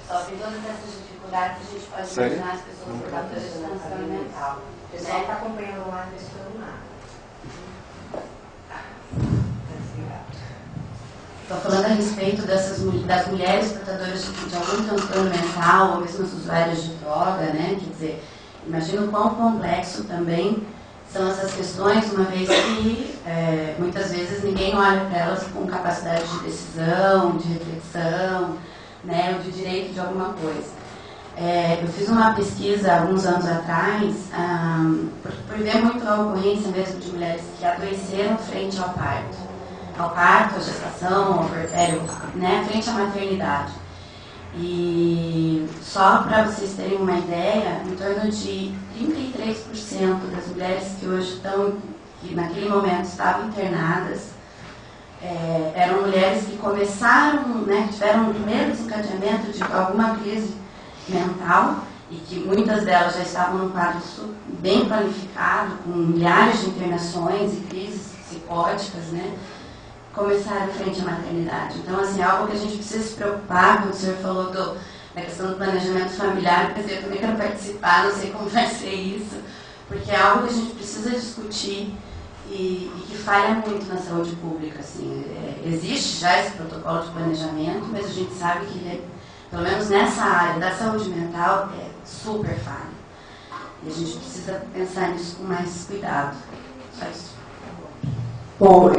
sofrem todas essas dificuldades, a gente pode imaginar as pessoas portadoras de transtorno mental. O pessoal está acompanhando lá nesse celular. Estou falando falando a respeito das mulheres portadoras de algum transtorno mental, ou mesmo as usuárias de droga, né? Quer dizer, imagina o quão complexo também são essas questões, uma vez que muitas vezes ninguém olha para elas com capacidade de decisão, de reflexão, né, ou de direito de alguma coisa. Eu fiz uma pesquisa alguns anos atrás, por ver muito a ocorrência mesmo de mulheres que adoeceram frente ao parto, à gestação, ao puerpério, né, frente à maternidade. E só para vocês terem uma ideia, em torno de 33% das mulheres que hoje estão, que naquele momento estavam internadas, eram mulheres que começaram, né, que tiveram um primeiro desencadeamento de alguma crise mental, e que muitas delas já estavam num quadro bem qualificado, com milhares de internações e crises psicóticas, né, começaram frente à maternidade. Então, assim, é algo que a gente precisa se preocupar. Quando o senhor falou da questão do planejamento familiar, quer dizer, eu também quero participar, não sei como vai ser isso, porque é algo que a gente precisa discutir e que falha muito na saúde pública. Assim, existe já esse protocolo de planejamento, mas a gente sabe que ele, pelo menos nessa área da saúde mental, é super falho. E a gente precisa pensar nisso com mais cuidado. Só isso. Bom,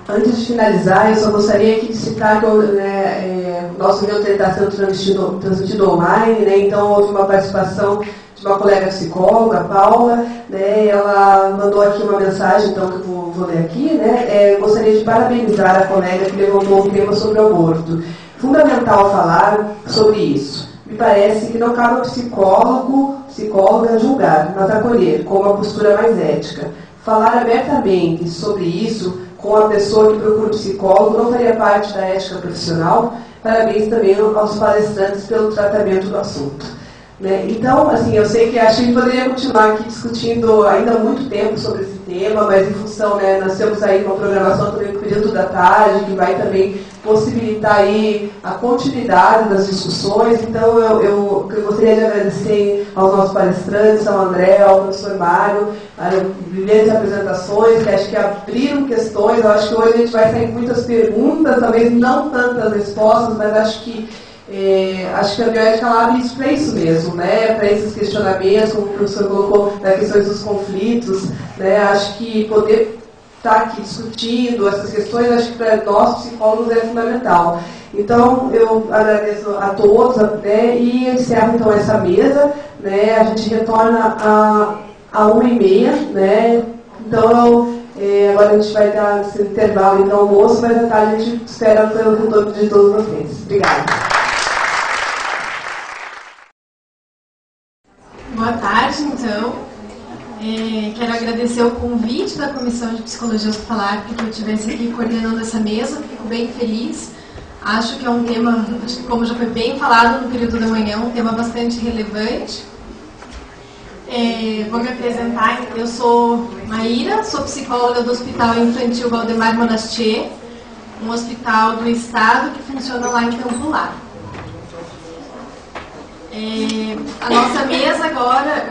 antes de finalizar, eu só gostaria aqui de citar que o nosso evento está sendo transmitido online, né? Então houve uma participação de uma colega psicóloga, a Paula, né? Ela mandou aqui uma mensagem, então, que eu vou ler aqui, né? Gostaria de parabenizar a colega que levantou o tema sobre o aborto. Fundamental falar sobre isso. Me parece que não cabe ao psicóloga julgar, mas acolher, com uma postura mais ética. Falar abertamente sobre isso com a pessoa que procura o psicólogo não faria parte da ética profissional. Parabéns também aos palestrantes pelo tratamento do assunto. Né? Então, assim, eu sei que a gente poderia continuar aqui discutindo ainda muito tempo sobre esse tema, mas em função, né, nós temos aí uma programação também com o período da tarde, que vai também possibilitar aí a continuidade das discussões. Então, eu gostaria de agradecer aos nossos palestrantes, ao André, ao professor Mário, brilhantes apresentações, que acho que abriram questões. Eu acho que hoje a gente vai sair com muitas perguntas, talvez não tantas respostas, mas acho que a bioética ela abre isso para isso mesmo, né? Para esses questionamentos, como o professor colocou, nas questões dos conflitos, né? Acho que poder estar aqui discutindo essas questões, acho que para nós psicólogos é fundamental. Então, eu agradeço a todos, né? E encerro então essa mesa, né? A gente retorna a 1h30, né? Então, agora a gente vai dar esse intervalo então almoço, mas à tarde a gente espera pelo retorno de todos vocês. Obrigada. Boa tarde, então. Quero agradecer o convite da Comissão de Psicologia Hospitalar para que eu estivesse aqui coordenando essa mesa. Fico bem feliz. Acho que é um tema, como já foi bem falado no período da manhã, um tema bastante relevante. Vou me apresentar. Eu sou Maíra, sou psicóloga do Hospital Infantil Valdemar Monastier, um hospital do estado que funciona lá em Campo Largo. A nossa mesa agora,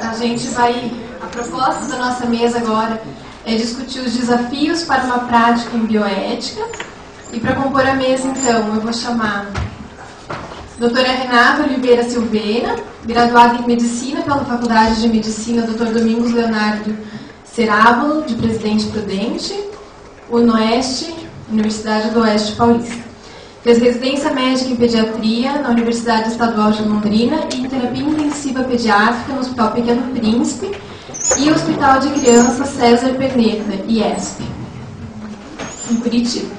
a proposta da nossa mesa agora é discutir os desafios para uma prática em bioética. E para compor a mesa, então, eu vou chamar a doutora Renata Oliveira Silveira, graduada em Medicina pela Faculdade de Medicina Dr. Domingos Leonardo Cerávulo, de Presidente Prudente, UNOeste, Universidade do Oeste Paulista. Fez residência médica em pediatria na Universidade Estadual de Londrina e em terapia intensiva pediátrica no Hospital Pequeno Príncipe e Hospital de Crianças César Perneta, IESP, em Curitiba.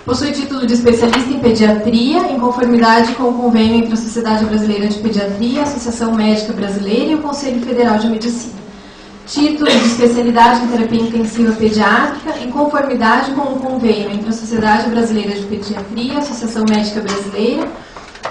Possui título de especialista em pediatria, em conformidade com o convênio entre a Sociedade Brasileira de Pediatria, a Associação Médica Brasileira e o Conselho Federal de Medicina. Título de especialidade em terapia intensiva pediátrica, em conformidade com o convênio entre a Sociedade Brasileira de Pediatria, a Associação Médica Brasileira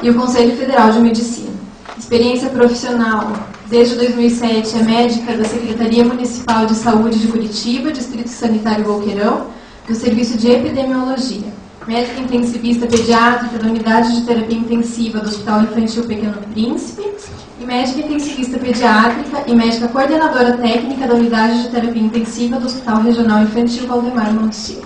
e o Conselho Federal de Medicina. Experiência profissional. Desde 2007 é médica da Secretaria Municipal de Saúde de Curitiba, Distrito Sanitário Boqueirão, do Serviço de Epidemiologia. Médica intensivista pediátrica da Unidade de Terapia Intensiva do Hospital Infantil Pequeno Príncipe e médica intensivista pediátrica e médica coordenadora técnica da Unidade de Terapia Intensiva do Hospital Regional Infantil Valdemar Monastier.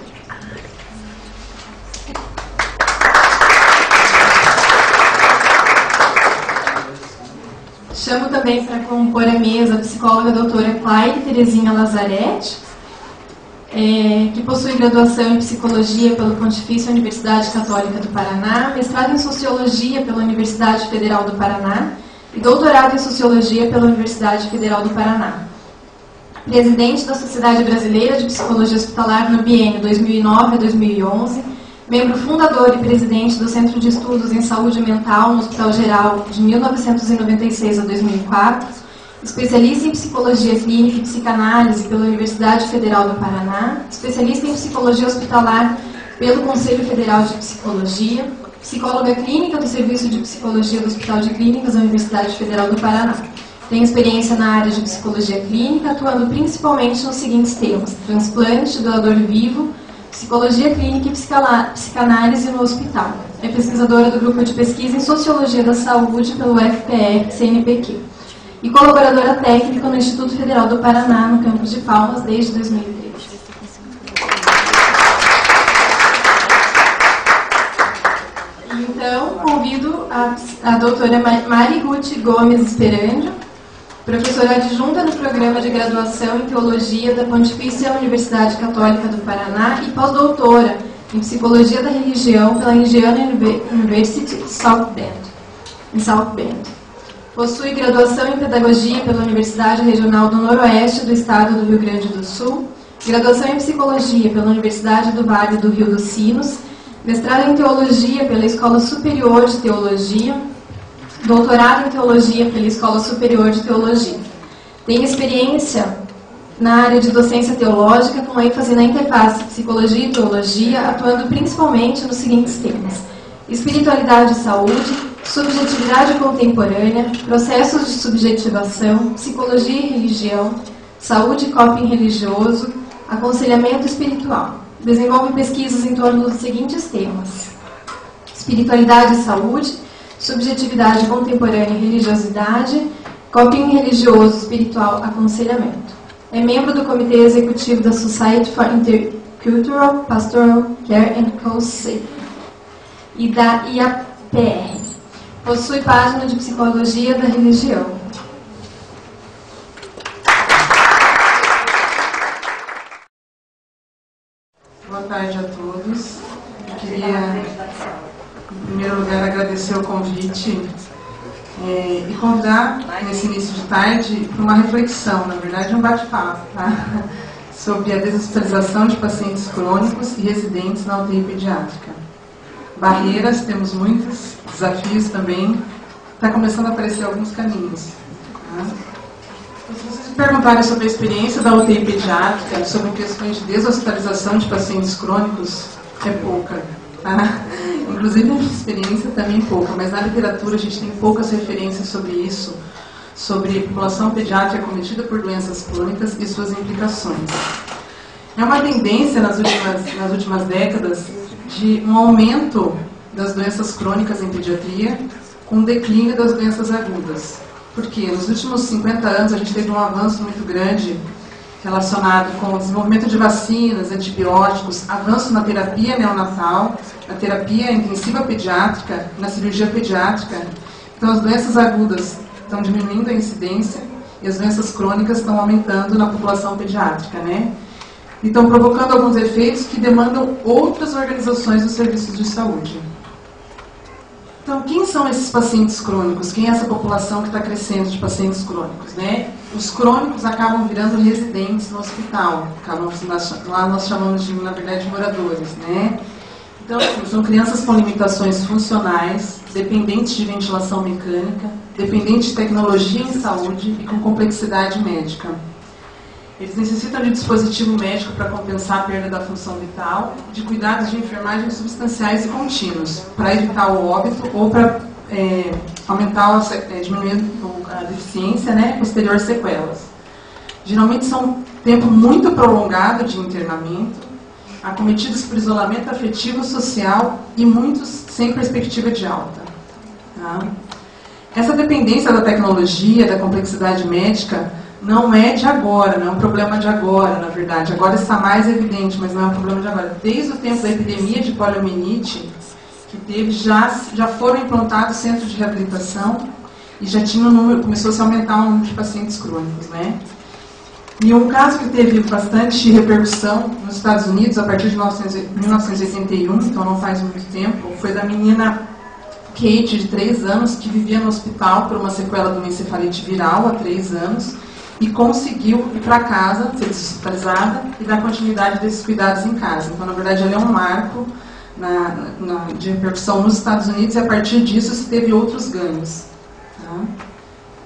também para compor a mesa a psicóloga doutora Claire Terezinha Lazzaretti, que possui graduação em Psicologia pela Pontifícia Universidade Católica do Paraná, mestrado em Sociologia pela Universidade Federal do Paraná e doutorado em Sociologia pela Universidade Federal do Paraná. Presidente da Sociedade Brasileira de Psicologia Hospitalar no biênio 2009 a 2011, membro fundador e presidente do Centro de Estudos em Saúde Mental no Hospital Geral de 1996 a 2004, especialista em Psicologia Clínica e Psicanálise pela Universidade Federal do Paraná, especialista em Psicologia Hospitalar pelo Conselho Federal de Psicologia, psicóloga clínica do Serviço de Psicologia do Hospital de Clínicas da Universidade Federal do Paraná. Tem experiência na área de psicologia clínica, atuando principalmente nos seguintes temas: transplante, doador vivo, psicologia clínica e psicanálise no hospital. É pesquisadora do grupo de pesquisa em Sociologia da Saúde pelo FPR-CNPq e colaboradora técnica no Instituto Federal do Paraná, no campus de Palmas, desde 2013. Então, convido a doutora Mari Guti Gomes Esperandio, professora adjunta no programa de graduação em Teologia da Pontifícia Universidade Católica do Paraná e pós-doutora em Psicologia da Religião pela Indiana University em South Bend. Possui graduação em Pedagogia pela Universidade Regional do Noroeste do Estado do Rio Grande do Sul, graduação em Psicologia pela Universidade do Vale do Rio dos Sinos, mestrado em Teologia pela Escola Superior de Teologia, doutorado em Teologia pela Escola Superior de Teologia. Tem experiência na área de docência teológica, com ênfase na interface psicologia e teologia, atuando principalmente nos seguintes temas: espiritualidade e saúde, subjetividade contemporânea, processos de subjetivação, psicologia e religião, saúde e coping religioso, aconselhamento espiritual. Desenvolve pesquisas em torno dos seguintes temas: espiritualidade e saúde, subjetividade contemporânea e religiosidade, coping religioso, espiritual, aconselhamento. É membro do Comitê Executivo da Society for Intercultural Pastoral Care and Counseling e da IAPR. Possui página de Psicologia da Religião. Boa tarde a todos. Eu queria, em primeiro lugar, agradecer o convite e convidar, nesse início de tarde, para uma reflexão, na verdade, um bate-papo, tá? Sobre a deshospitalização de pacientes crônicos e residentes na UTI pediátrica. Barreiras, temos muitos, desafios também. Está começando a aparecer alguns caminhos. Tá? Se vocês me perguntarem sobre a experiência da UTI pediátrica, sobre questões de deshospitalização de pacientes crônicos, é pouca. Tá? Inclusive, a minha experiência também é pouca, mas na literatura a gente tem poucas referências sobre isso, sobre população pediátrica acometida por doenças crônicas e suas implicações. É uma tendência nas últimas décadas de um aumento das doenças crônicas em pediatria, com um declínio das doenças agudas. Porque nos últimos 50 anos a gente teve um avanço muito grande relacionado com o desenvolvimento de vacinas, antibióticos, avanço na terapia neonatal, na terapia intensiva pediátrica, na cirurgia pediátrica. Então as doenças agudas estão diminuindo a incidência e as doenças crônicas estão aumentando na população pediátrica, né? E estão provocando alguns efeitos que demandam outras organizações dos serviços de saúde. Então, quem são esses pacientes crônicos? Quem é essa população que está crescendo de pacientes crônicos, né? Os crônicos acabam virando residentes no hospital. Lá nós chamamos de, na verdade, moradores, né? Então, são crianças com limitações funcionais, dependentes de ventilação mecânica, dependentes de tecnologia em saúde e com complexidade médica. Eles necessitam de dispositivo médico para compensar a perda da função vital, de cuidados de enfermagem substanciais e contínuos, para evitar o óbito ou para diminuir a deficiência, né, posterior sequelas. Geralmente são um tempo muito prolongado de internamento, acometidos por isolamento afetivo, social e muitos sem perspectiva de alta. Tá? Essa dependência da tecnologia, da complexidade médica, não é de agora, não é um problema de agora, na verdade. Agora está mais evidente, mas não é um problema de agora. Desde o tempo da epidemia de poliomielite, que teve, já foram implantados centros de reabilitação e já tinha começou-se a aumentar o número de pacientes crônicos, né? E um caso que teve bastante repercussão nos Estados Unidos, a partir de 1981, então não faz muito tempo, foi da menina Kate, de 3 anos, que vivia no hospital por uma sequela de uma encefalite viral há 3 anos, e conseguiu ir para casa, ser deshospitalizada e dar continuidade desses cuidados em casa. Então, na verdade, ela é um marco de repercussão nos Estados Unidos, e a partir disso se teve outros ganhos. Tá?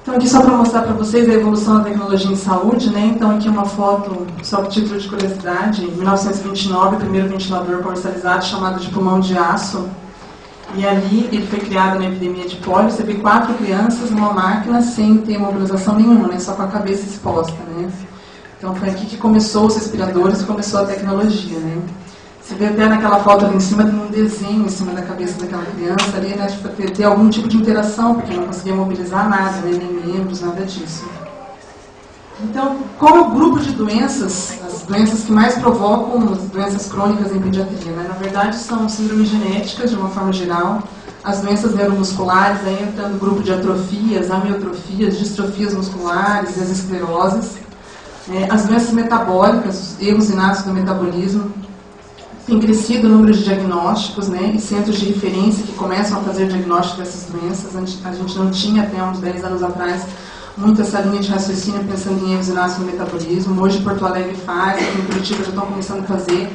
Então, aqui só para mostrar para vocês a evolução da tecnologia em saúde, né? Então, aqui uma foto, só para título de curiosidade, em 1929, o primeiro ventilador comercializado, chamado de pulmão de aço, e ali ele foi criado na epidemia de pólio. Você vê 4 crianças numa máquina sem ter mobilização nenhuma, né? Só com a cabeça exposta, né? Então, foi aqui que começou os respiradores e começou a tecnologia, né? Você vê até naquela foto ali em cima, tem um desenho em cima da cabeça daquela criança ali, né, para ter algum tipo de interação, porque não conseguia mobilizar nada, né, nem membros, nada disso. Então, qual é o grupo de doenças, as doenças que mais provocam as doenças crônicas em pediatria? Né? Na verdade, são síndromes genéticas, de uma forma geral, as doenças neuromusculares, aí entrando no grupo de atrofias, amiotrofias, distrofias musculares, as escleroses, as doenças metabólicas, os erros inatos do metabolismo. Tem crescido o número de diagnósticos, né, e centros de referência que começam a fazer diagnóstico dessas doenças. A gente não tinha até uns 10 anos atrás muito essa linha de raciocínio pensando em erros inatos no metabolismo. Hoje Porto Alegre faz, aqui em Curitiba já estão começando a fazer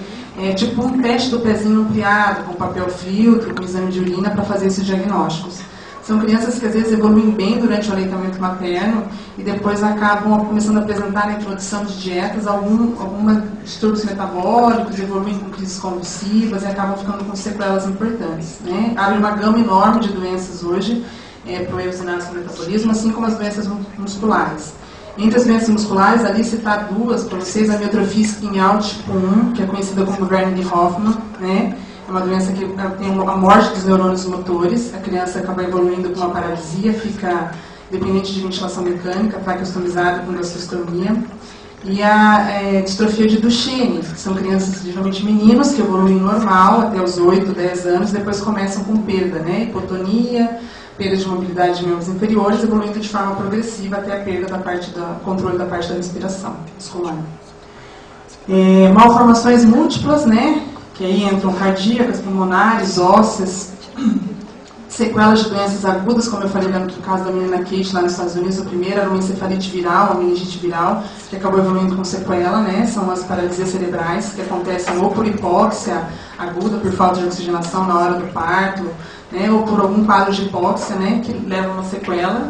tipo um teste do pezinho ampliado, com papel filtro, com exame de urina, para fazer esses diagnósticos. São crianças que às vezes evoluem bem durante o aleitamento materno e depois acabam começando a apresentar na introdução de dietas alguns distúrbios metabólicos, evoluem com crises convulsivas e acabam ficando com sequelas importantes. Né? Abre uma gama enorme de doenças hoje para o erros inatos no metabolismo, assim como as doenças musculares. Entre as doenças musculares, ali citar 2 para vocês: a amiotrofia espinhal tipo 1, que é conhecida como Werner de Hoffmann, né? É uma doença que tem a morte dos neurônios motores, a criança acaba evoluindo com uma paralisia, fica dependente de ventilação mecânica, traqueostomizada com gastrostomia. E a distrofia de Duchenne, que são crianças, geralmente meninos, que evoluem normal até os 8, 10 anos, depois começam com perda, né? Hipotonia, perda de mobilidade de membros inferiores, evoluindo de forma progressiva até a perda da parte controle da parte da respiração muscular. Malformações múltiplas, né? Que aí entram cardíacas, pulmonares, ósseas, sequelas de doenças agudas, como eu falei no caso da menina Kate lá nos Estados Unidos. A primeira era uma encefalite viral, uma meningite viral, que acabou evoluindo com sequela, né? São as paralisias cerebrais, que acontecem ou por hipóxia aguda, por falta de oxigenação na hora do parto, né? Ou por algum quadro de hipóxia, né? Que leva a uma sequela.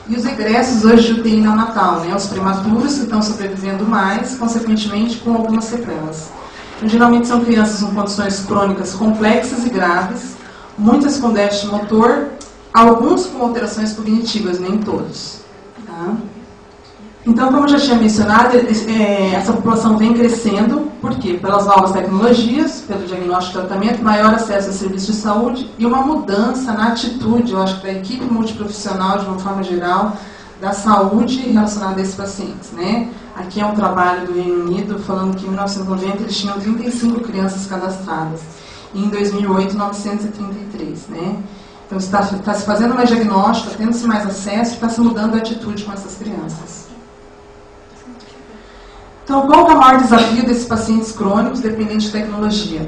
E os egressos hoje de UTI neonatal, né? Os prematuros que estão sobrevivendo mais, consequentemente com algumas sequelas. Então, geralmente são crianças com condições crônicas complexas e graves, muitas com déficit motor, alguns com alterações cognitivas, nem todos. Tá? Então, como eu já tinha mencionado, essa população vem crescendo, por quê? Pelas novas tecnologias, pelo diagnóstico e tratamento, maior acesso a serviços de saúde e uma mudança na atitude, eu acho que da equipe multiprofissional, de uma forma geral, da saúde relacionada a esses pacientes, né? Aqui é um trabalho do Reino Unido falando que em 1990 eles tinham 35 crianças cadastradas e em 2008 933, né? Então está se fazendo mais diagnóstico, está tendo-se mais acesso, está se mudando a atitude com essas crianças. Então, qual é o maior desafio desses pacientes crônicos dependentes de tecnologia?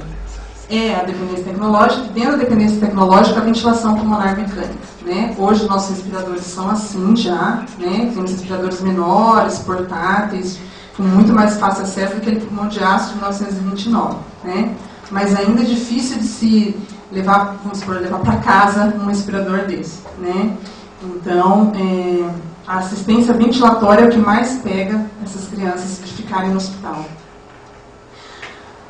É a dependência tecnológica, e dentro da dependência tecnológica, a ventilação pulmonar mecânica. Né? Hoje, os nossos respiradores são assim já, né? Temos respiradores menores, portáteis, com muito mais fácil acesso do que aquele pulmão de aço de 1929. Né? Mas ainda é difícil de se levar, vamos supor, levar para casa um respirador desse. Né? Então, a assistência ventilatória é o que mais pega essas crianças de ficarem no hospital.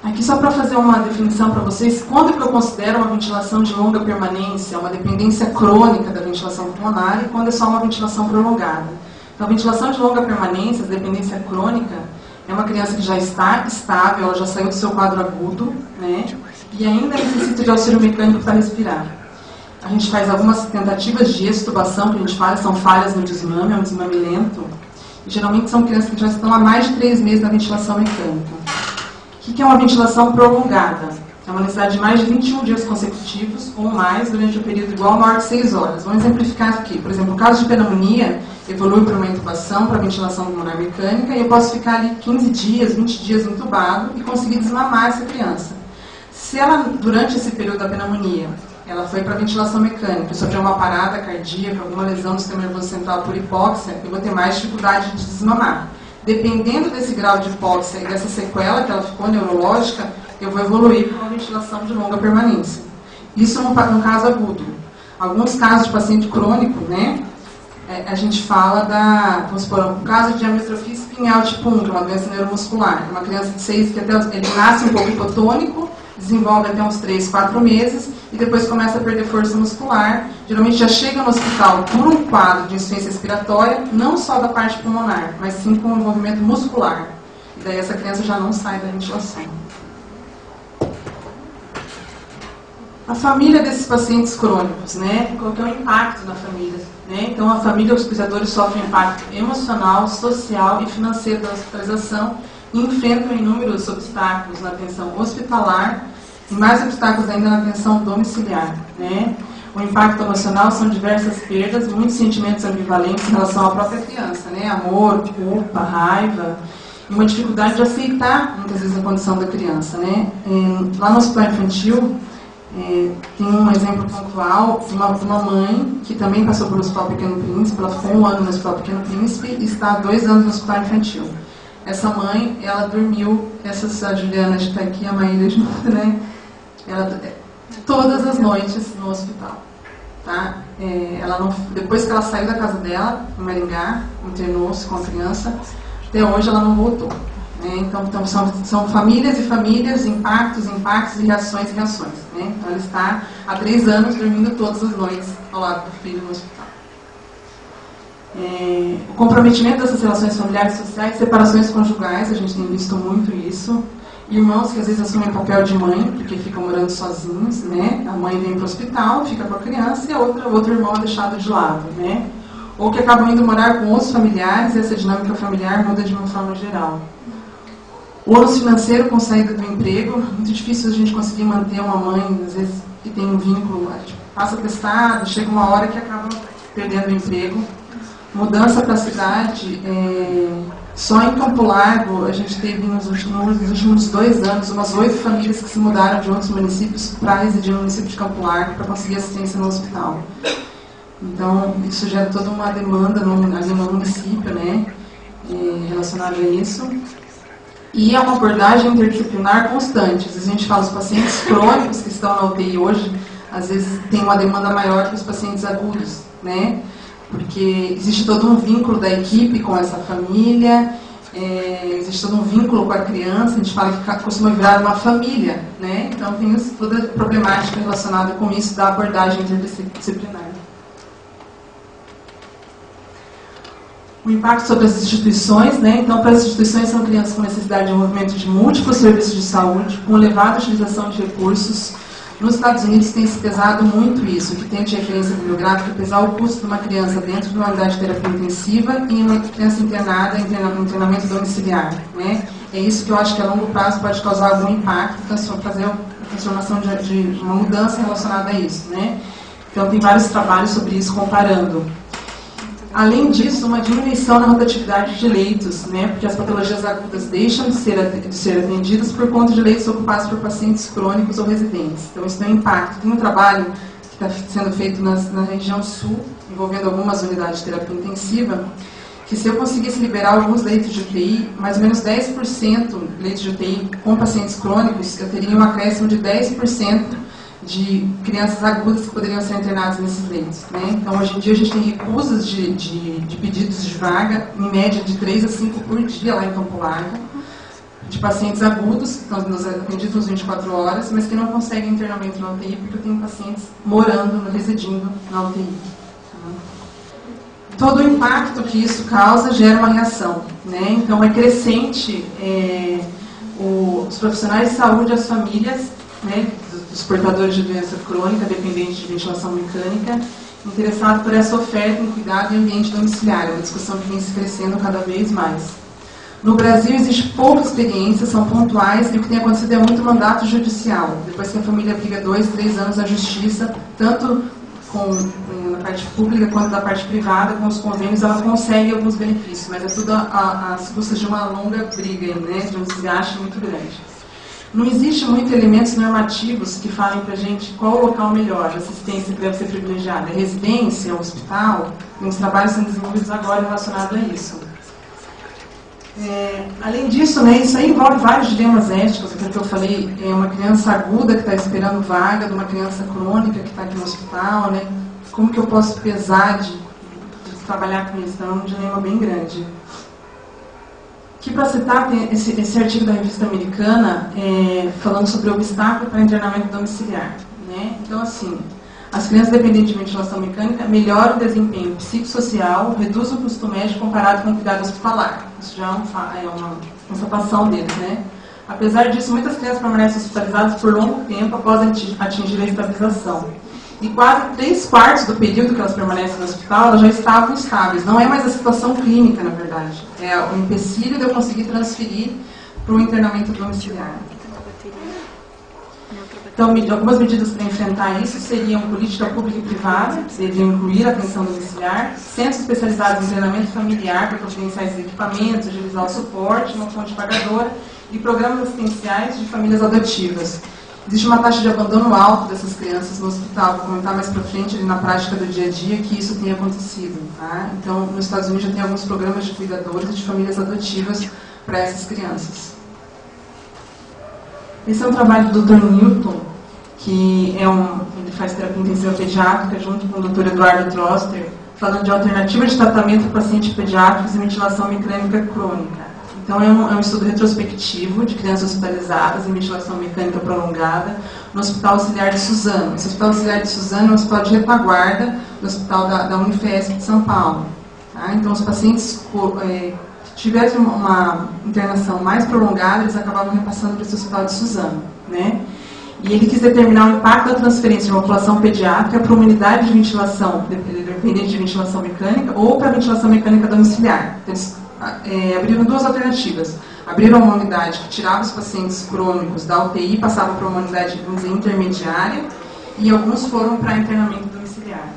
Aqui só para fazer uma definição para vocês, quando que eu considero uma ventilação de longa permanência, uma dependência crônica da ventilação pulmonar, e quando é só uma ventilação prolongada. Então, a ventilação de longa permanência, a dependência crônica, é uma criança que já está estável, ela já saiu do seu quadro agudo, né, e ainda necessita de auxílio mecânico para respirar. A gente faz algumas tentativas de extubação, que a gente fala, são falhas no desmame, é um desmame lento, e geralmente são crianças que já estão há mais de 3 meses na ventilação mecânica. O que é uma ventilação prolongada? É uma necessidade de mais de 21 dias consecutivos ou mais durante um período igual ou maior de 6 horas. Vamos exemplificar aqui. Por exemplo, o caso de pneumonia evolui para uma intubação, para ventilação pulmonar mecânica, e eu posso ficar ali 15 dias, 20 dias entubado e conseguir desmamar essa criança. Se ela, durante esse período da pneumonia, ela foi para ventilação mecânica, sofreu uma parada cardíaca, alguma lesão do sistema nervoso central por hipóxia, eu vou ter mais dificuldade de desmamar. Dependendo desse grau de hipóxia e dessa sequela que ela ficou neurológica, eu vou evoluir para uma ventilação de longa permanência. Isso no caso agudo. Alguns casos de paciente crônico, né, a gente fala vamos supor, o caso de amistrofia espinhal tipo 1, que é uma doença neuromuscular. Uma criança de 6 que ele nasce um pouco hipotônico, desenvolve até uns 3, 4 meses e depois começa a perder força muscular. Geralmente já chega no hospital por um quadro de insuficiência respiratória, não só da parte pulmonar, mas sim com o envolvimento muscular. E daí essa criança já não sai da ventilação. A família desses pacientes crônicos, né? Qual que é o impacto na família? Né? Então, a família, os cuidadores sofrem impacto emocional, social e financeiro da hospitalização e enfrentam inúmeros obstáculos na atenção hospitalar e mais obstáculos ainda na atenção domiciliar. Né? O impacto emocional são diversas perdas, muitos sentimentos ambivalentes em relação à própria criança, né? Amor, culpa, raiva, e uma dificuldade de aceitar, muitas vezes, a condição da criança. Né? Lá no hospital infantil, tem um exemplo pontual de uma mãe que também passou pelo Hospital Pequeno Príncipe. Ela ficou 1 ano no Hospital Pequeno Príncipe e está há 2 anos no Hospital Infantil. Essa mãe, ela dormiu, a Juliana está aqui, a Maíra junto, né? Todas as noites no hospital. Tá? Depois que ela saiu da casa dela, em Maringá, internou-se com a criança, até hoje ela não voltou. Então são famílias e famílias, impactos e reações. Né? Então ela está há 3 anos dormindo todas as noites ao lado do filho no hospital. O comprometimento dessas relações familiares e sociais, separações conjugais, a gente tem visto muito isso. Irmãos que às vezes assumem papel de mãe, porque ficam morando sozinhos, né? A mãe vem para o hospital, fica com a criança e outro irmão é deixado de lado, né? Ou que acabam indo morar com outros familiares e essa dinâmica familiar muda de uma forma geral. O ônus financeiro com saída do emprego, muito difícil a gente conseguir manter uma mãe, às vezes, que tem um vínculo, a gente passa testado, chega uma hora que acaba perdendo o emprego. Mudança para a cidade, só em Campo Largo, a gente teve nos últimos 2 anos, umas 8 famílias que se mudaram de outros municípios para residir no município de Campo Largo para conseguir assistência no hospital. Então, isso gera toda uma demanda ali no município, né, relacionada a isso. E é uma abordagem interdisciplinar constante. Às vezes a gente fala, os pacientes crônicos que estão na UTI hoje, às vezes tem uma demanda maior que os pacientes agudos, né? Porque existe todo um vínculo da equipe com essa família, existe todo um vínculo com a criança, a gente fala que costuma virar uma família, né? Então tem toda a problemática relacionada com isso da abordagem interdisciplinar. O impacto sobre as instituições, né? Então, para as instituições são crianças com necessidade de envolvimento de múltiplos serviços de saúde, com elevada utilização de recursos. Nos Estados Unidos tem se pesado muito isso, que tem de referência bibliográfica pesar o custo de uma criança dentro de uma unidade de terapia intensiva e uma criança internada em treinamento domiciliar, né? É isso que eu acho que a longo prazo pode causar algum impacto, fazer uma transformação de uma mudança relacionada a isso, né? Então, tem vários trabalhos sobre isso comparando. Além disso, uma diminuição na rotatividade de leitos, né, porque as patologias agudas deixam de ser atendidas por conta de leitos ocupados por pacientes crônicos ou residentes. Então, isso tem um impacto. Tem um trabalho que está sendo feito na região sul, envolvendo algumas unidades de terapia intensiva, que se eu conseguisse liberar alguns leitos de UTI, mais ou menos 10% de leitos de UTI com pacientes crônicos, eu teria um acréscimo de 10% de crianças agudas que poderiam ser internadas nesses leitos, né? Então, hoje em dia, a gente tem recusas de pedidos de vaga, em média de 3 a 5 por dia lá em Campo Largo, de pacientes agudos, que estão atendidos nas 24 horas, mas que não conseguem internamento na UTI, porque eu tenho pacientes residindo na UTI. Todo o impacto que isso causa gera uma reação, né? Então, é crescente os profissionais de saúde, as famílias, né, dos portadores de doença crônica, dependentes de ventilação mecânica, interessados por essa oferta em cuidado e ambiente domiciliário, uma discussão que vem se crescendo cada vez mais. No Brasil existe pouca experiência, são pontuais, e o que tem acontecido é muito mandato judicial. Depois que a família briga 2, 3 anos na justiça, tanto na parte pública quanto na parte privada, com os convênios, ela consegue alguns benefícios, mas é tudo às custas de uma longa briga, né, de um desgaste muito grande. Não existe muito elementos normativos que falem para a gente qual o local melhor, a assistência que deve ser privilegiada, é residência, hospital, tem uns trabalhos sendo desenvolvidos agora relacionados a isso. Além disso, né, isso aí envolve vários dilemas éticos, aquilo que eu falei, uma criança aguda que está esperando vaga, de uma criança crônica que está aqui no hospital, né, como que eu posso pesar de trabalhar com isso? Então é um dilema bem grande. Que, para citar, tem esse artigo da revista americana falando sobre o obstáculo para internamento domiciliar. Né? Então, assim, as crianças dependentes de ventilação mecânica melhoram o desempenho psicossocial, reduz o custo médico comparado com o cuidado hospitalar. Isso já é uma constatação deles, né? Apesar disso, muitas crianças permanecem hospitalizadas por longo tempo após atingir a estabilização. E quase 3/4 do período que elas permanecem no hospital, elas já estavam estáveis. Não é mais a situação clínica, na verdade. É o empecilho de eu conseguir transferir para o internamento domiciliar. Então, algumas medidas para enfrentar isso seriam política pública e privada, que deveriam incluir a atenção domiciliar, centros especializados em treinamento familiar para providenciar esses equipamentos, agilizar o suporte, uma fonte pagadora, e programas assistenciais de famílias adotivas. Existe uma taxa de abandono alta dessas crianças no hospital. Vou comentar mais para frente ali na prática do dia a dia que isso tem acontecido. Tá? Então, nos Estados Unidos já tem alguns programas de cuidadores e de famílias adotivas para essas crianças. Esse é um trabalho do Dr. Newton, que ele faz terapia intensiva pediátrica junto com o Dr. Eduardo Troster, falando de alternativa de tratamento para pacientes pediátricos e ventilação mecânica crônica. Então, é um estudo retrospectivo de crianças hospitalizadas em ventilação mecânica prolongada no Hospital Auxiliar de Suzano. Esse Hospital Auxiliar de Suzano é um hospital de retaguarda do Hospital da Unifesp de São Paulo. Tá? Então, os pacientes que tivessem uma internação mais prolongada, eles acabavam repassando para esse Hospital de Suzano. Né? E ele quis determinar o impacto da transferência de uma população pediátrica para uma unidade de ventilação dependente de ventilação mecânica ou para ventilação mecânica domiciliar. Então, eles abriram duas alternativas. Abriram uma unidade que tirava os pacientes crônicos da UTI e passava para uma unidade, vamos dizer, intermediária, e alguns foram para internamento domiciliar.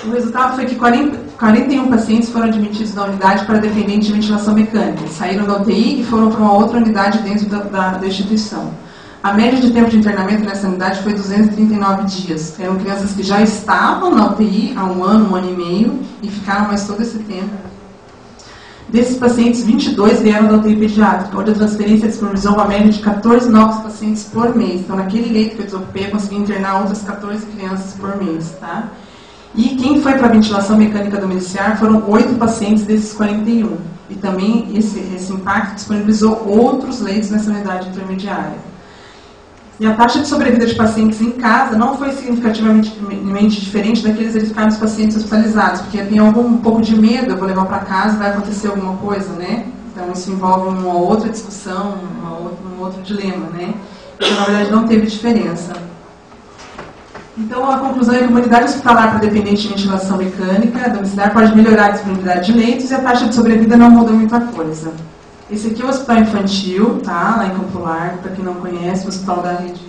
O resultado foi que 41 pacientes foram admitidos na unidade para dependente de ventilação mecânica. Saíram da UTI e foram para uma outra unidade dentro da instituição. A média de tempo de internamento nessa unidade foi 239 dias. Eram crianças que já estavam na UTI há um ano e meio, e ficaram mais todo esse tempo. Desses pacientes, 22 vieram da UTI pediátrica, onde a transferência disponibilizou uma média de 14 novos pacientes por mês. Então, naquele leito que eu desocupei, eu consegui internar outras 14 crianças por mês. Tá? E quem foi para a ventilação mecânica domiciliar foram 8 pacientes desses 41. E também esse impacto disponibilizou outros leitos nessa unidade intermediária. E a taxa de sobrevida de pacientes em casa não foi significativamente diferente daqueles verificados dos pacientes hospitalizados, porque tem um pouco de medo, eu vou levar para casa, vai acontecer alguma coisa, né? Então isso envolve uma outra discussão, um outro dilema, né? Então, na verdade, não teve diferença. Então, a conclusão é que a unidade hospitalar para dependente de ventilação mecânica domiciliar pode melhorar a disponibilidade de leitos e a taxa de sobrevida não muda muita coisa. Esse aqui é o hospital infantil, tá? Lá em Campo Largo, para quem não conhece, o hospital da rede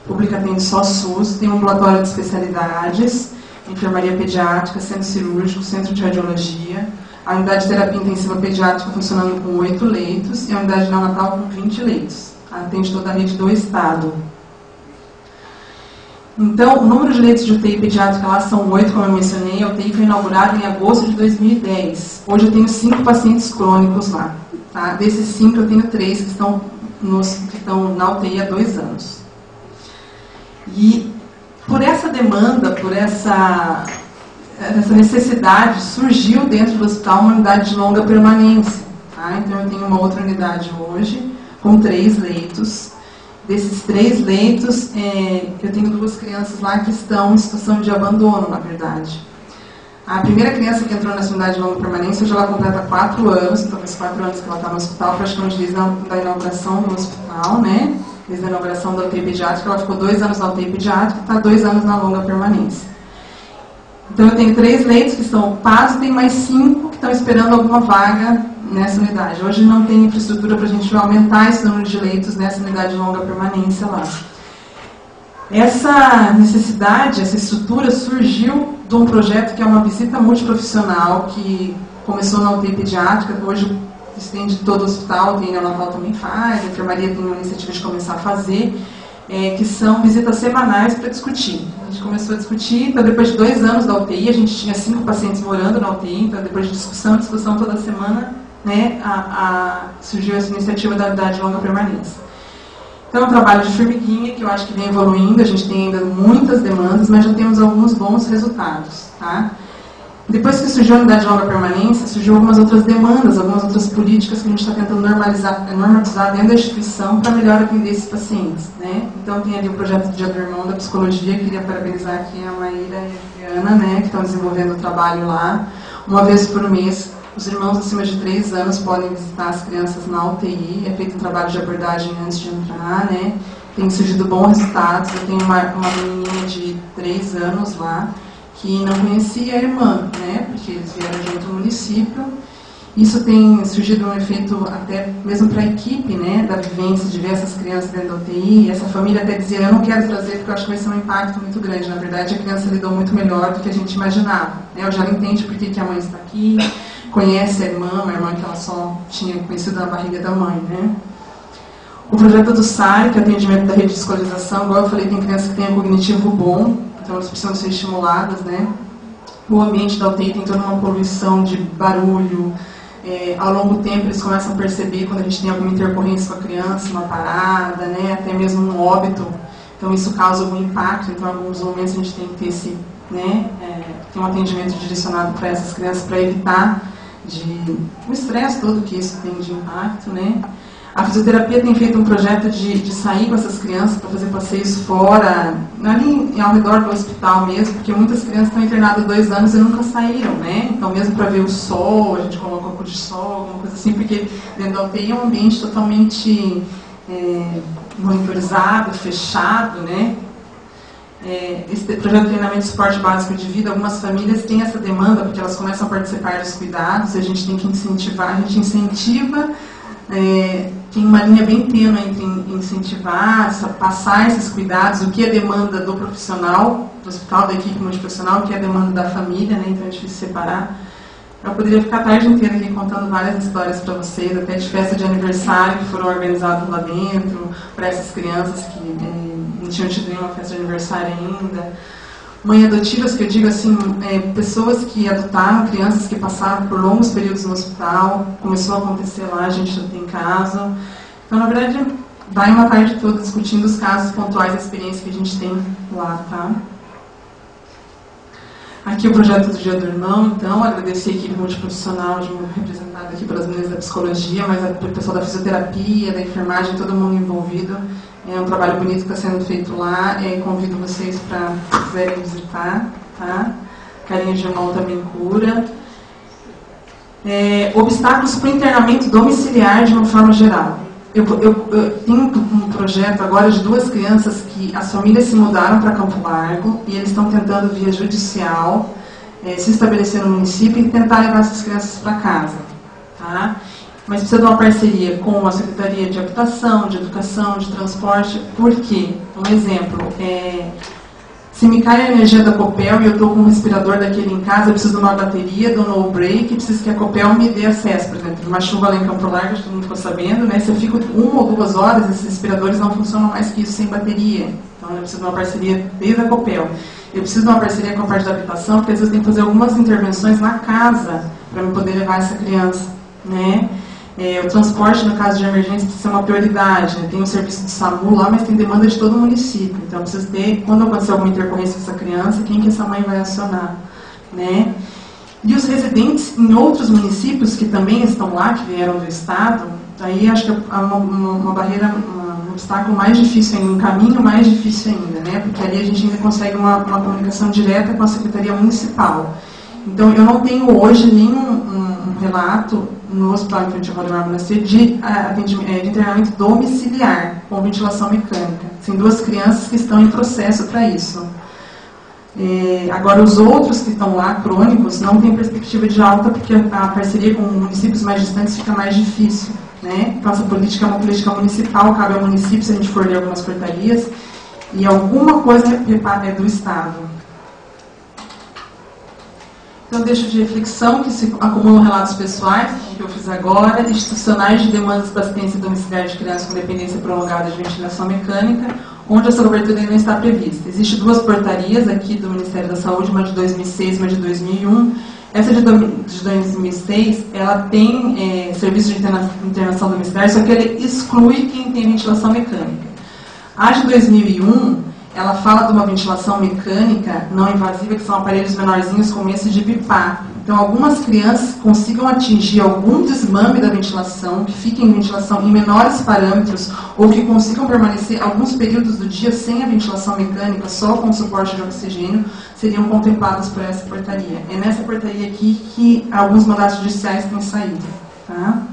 pública atende só SUS, tem um ambulatório de especialidades, enfermaria pediátrica, centro cirúrgico, centro de radiologia, a unidade de terapia intensiva pediátrica funcionando com 8 leitos e a unidade neonatal com 20 leitos. Atende toda a rede do estado. Então, o número de leitos de UTI pediátrica lá são 8, como eu mencionei. A UTI foi inaugurada em agosto de 2010. Hoje eu tenho 5 pacientes crônicos lá. Tá? Desses 5, eu tenho 3 que estão na UTI há 2 anos. E por essa demanda, por essa necessidade, surgiu dentro do hospital uma unidade de longa permanência. Tá? Então, eu tenho uma outra unidade hoje, com 3 leitos. Desses 3 leitos, eu tenho 2 crianças lá que estão em situação de abandono, na verdade. A primeira criança que entrou nessa unidade de longa permanência, hoje ela completa 4 anos, então faz 4 anos que ela está no hospital, praticamente desde a inauguração do hospital, né? Desde a inauguração da UTI pediátrica, ela ficou 2 anos na UTI pediátrica e está 2 anos na longa permanência. Então eu tenho 3 leitos que estão ocupados e tem mais 5 que estão esperando alguma vaga nessa unidade. Hoje não tem infraestrutura para a gente aumentar esse número de leitos nessa unidade de longa permanência lá. Essa necessidade, essa estrutura surgiu de um projeto que é uma visita multiprofissional que começou na UTI pediátrica, hoje estende todo o hospital, tem neonatal também faz, a enfermaria tem uma iniciativa de começar a fazer, que são visitas semanais para discutir. A gente começou a discutir, então depois de 2 anos da UTI, a gente tinha 5 pacientes morando na UTI, então depois de discussão toda semana, né, surgiu essa iniciativa da unidade de longa permanência. Então é um trabalho de formiguinha que eu acho que vem evoluindo, a gente tem ainda muitas demandas, mas já temos alguns bons resultados. Tá? Depois que surgiu a unidade de longa permanência, surgiu algumas outras demandas, algumas outras políticas que a gente está tentando normatizar dentro da instituição para melhor atender esses pacientes. Né? Então tem ali o projeto de Dia do Irmão da Psicologia, queria parabenizar aqui a Maíra e a Ana, né, que estão desenvolvendo o trabalho lá. Uma vez por mês, os irmãos acima de 3 anos podem visitar as crianças na UTI, é feito um trabalho de abordagem antes de entrar, né? Tem surgido bons resultados. Eu tenho uma menininha de 3 anos lá, que não conhecia a irmã, né? Porque eles vieram de outro município. Isso tem surgido um efeito até mesmo para a equipe, né? Da vivência de ver essas crianças dentro da UTI. Essa família até dizia, eu não quero trazer porque eu acho que vai ser um impacto muito grande. Na verdade, a criança lidou muito melhor do que a gente imaginava. Né? Eu já entendo por que a mãe está aqui, conhece a irmã, uma irmã que ela só tinha conhecido na barriga da mãe, né? O projeto do SAI, que é o atendimento da rede de escolarização, igual eu falei, tem crianças que têm um cognitivo bom, então elas precisam ser estimuladas, né? O ambiente da UTI tem toda uma poluição de barulho, ao longo do tempo eles começam a perceber quando a gente tem alguma intercorrência com a criança, uma parada, né? Até mesmo um óbito, então isso causa algum impacto, então em alguns momentos a gente tem que ter esse, né? Tem um atendimento direcionado para essas crianças para evitar o estresse todo que isso tem de impacto, né? A fisioterapia tem feito um projeto de sair com essas crianças para fazer passeios fora, ali ao redor do hospital mesmo, porque muitas crianças estão internadas 2 anos e nunca saíram, né? Então mesmo para ver o sol, a gente coloca um pouco de sol, alguma coisa assim, porque dentro da UTI é um ambiente totalmente monitorizado, fechado, né? Esse projeto de treinamento de suporte básico de vida, algumas famílias têm essa demanda porque elas começam a participar dos cuidados e a gente tem que incentivar, a gente incentiva, tem uma linha bem tênue entre incentivar, passar esses cuidados, o que é demanda do profissional, do hospital, da equipe multiprofissional, o que é demanda da família, né? Então é difícil separar. Eu poderia ficar a tarde inteira aqui contando várias histórias para vocês, até de festa de aniversário que foram organizadas lá dentro, para essas crianças que não tinham tido nenhuma festa de aniversário ainda. Mães adotivas, que eu digo assim, pessoas que adotaram crianças que passaram por longos períodos no hospital, começou a acontecer lá, a gente não tem caso. Então, na verdade, vai uma tarde toda discutindo os casos pontuais da experiência que a gente tem lá, tá? Aqui o projeto do Dia do Irmão, então, agradecer a equipe multiprofissional, representada aqui pelas meninas da psicologia, mas o pessoal da fisioterapia, da enfermagem, todo mundo envolvido. É um trabalho bonito que está sendo feito lá, convido vocês para quiserem visitar, tá? Carinho de Irmão também cura. Obstáculos para o internamento domiciliar de uma forma geral. Eu tenho um projeto agora de 2 crianças que as famílias se mudaram para Campo Largo e eles estão tentando, via judicial, se estabelecer no município e tentar levar essas crianças para casa. Tá? Mas precisa de uma parceria com a Secretaria de Habitação, de Educação, de Transporte. Por quê? Um exemplo, se me cai a energia da Copel e eu estou com um respirador daquele em casa, eu preciso de uma bateria, do no-break, preciso que a Copel me dê acesso. Por exemplo, uma chuva lá em Campo Largo, todo mundo ficou sabendo, né? Se eu fico 1 ou 2 horas, esses respiradores não funcionam mais que isso sem bateria. Então eu preciso de uma parceria desde a Copel. Eu preciso de uma parceria com a parte da habitação, porque às vezes tem que fazer algumas intervenções na casa para eu poder levar essa criança, né? O transporte, no caso de emergência, precisa ser uma prioridade. Né? Tem um serviço de SAMU lá, mas tem demanda de todo o município. Então, precisa ter, quando acontecer alguma intercorrência com essa criança, quem que essa mãe vai acionar. Né? E os residentes em outros municípios que também estão lá, que vieram do Estado, aí acho que é uma barreira, um obstáculo mais difícil ainda, um caminho mais difícil ainda, né? Porque ali a gente ainda consegue uma comunicação direta com a Secretaria Municipal. Então, eu não tenho hoje nenhum relato no Hospital Infantil Valdemar Monastir de internamento domiciliar com ventilação mecânica. Tem 2 crianças que estão em processo para isso. Agora, os outros que estão lá, crônicos, não tem perspectiva de alta, porque a parceria com municípios mais distantes fica mais difícil, né? Então, essa política é uma política municipal, cabe ao município, se a gente for ler algumas portarias, e alguma coisa é do Estado. Então, deixo de reflexão que se acumulam relatos pessoais, que eu fiz agora, institucionais de demandas para assistência domiciliar de crianças com dependência prolongada de ventilação mecânica, onde essa cobertura ainda não está prevista. Existem 2 portarias aqui do Ministério da Saúde, uma de 2006 e uma de 2001. Essa de 2006, ela tem serviço de internação domiciliar, só que ele exclui quem tem ventilação mecânica. A de 2001, ela fala de uma ventilação mecânica não invasiva, que são aparelhos menorzinhos como esse de bipar. Então, algumas crianças consigam atingir algum desmame da ventilação, que fiquem em ventilação em menores parâmetros, ou que consigam permanecer alguns períodos do dia sem a ventilação mecânica, só com suporte de oxigênio, seriam contempladas por essa portaria. É nessa portaria aqui que alguns mandatos judiciais têm saído. Tá?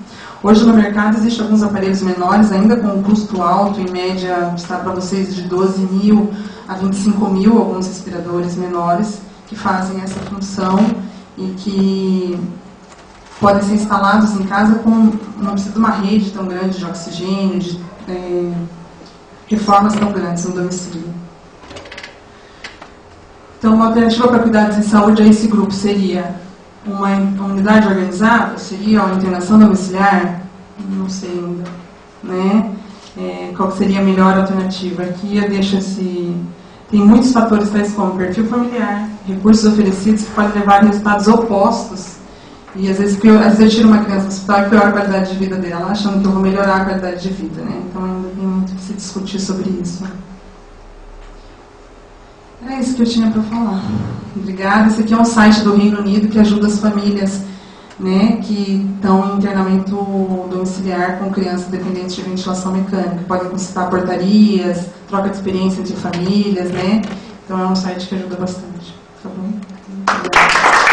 Hoje no mercado existem alguns aparelhos menores, ainda com um custo alto, em média está para vocês de 12 mil a 25 mil, alguns respiradores menores, que fazem essa função e que podem ser instalados em casa não precisa de uma rede tão grande de oxigênio, de reformas tão grandes no domicílio. Então, uma alternativa para cuidados em saúde a esse grupo seria uma unidade organizada, seria uma internação domiciliar, não sei ainda, né? Qual seria a melhor alternativa? Aqui eu deixo tem muitos fatores tais como perfil familiar, recursos oferecidos que podem levar a resultados opostos, e às vezes eu tiro uma criança do hospital e piora a qualidade de vida dela, achando que eu vou melhorar a qualidade de vida, né? Então ainda tem muito que se discutir sobre isso. É isso que eu tinha para falar. Obrigada. Esse aqui é um site do Reino Unido que ajuda as famílias, né, que estão em internamento domiciliar com crianças dependentes de ventilação mecânica. Podem consultar portarias, troca de experiência entre famílias, né? Então é um site que ajuda bastante. Tá bom? Obrigada.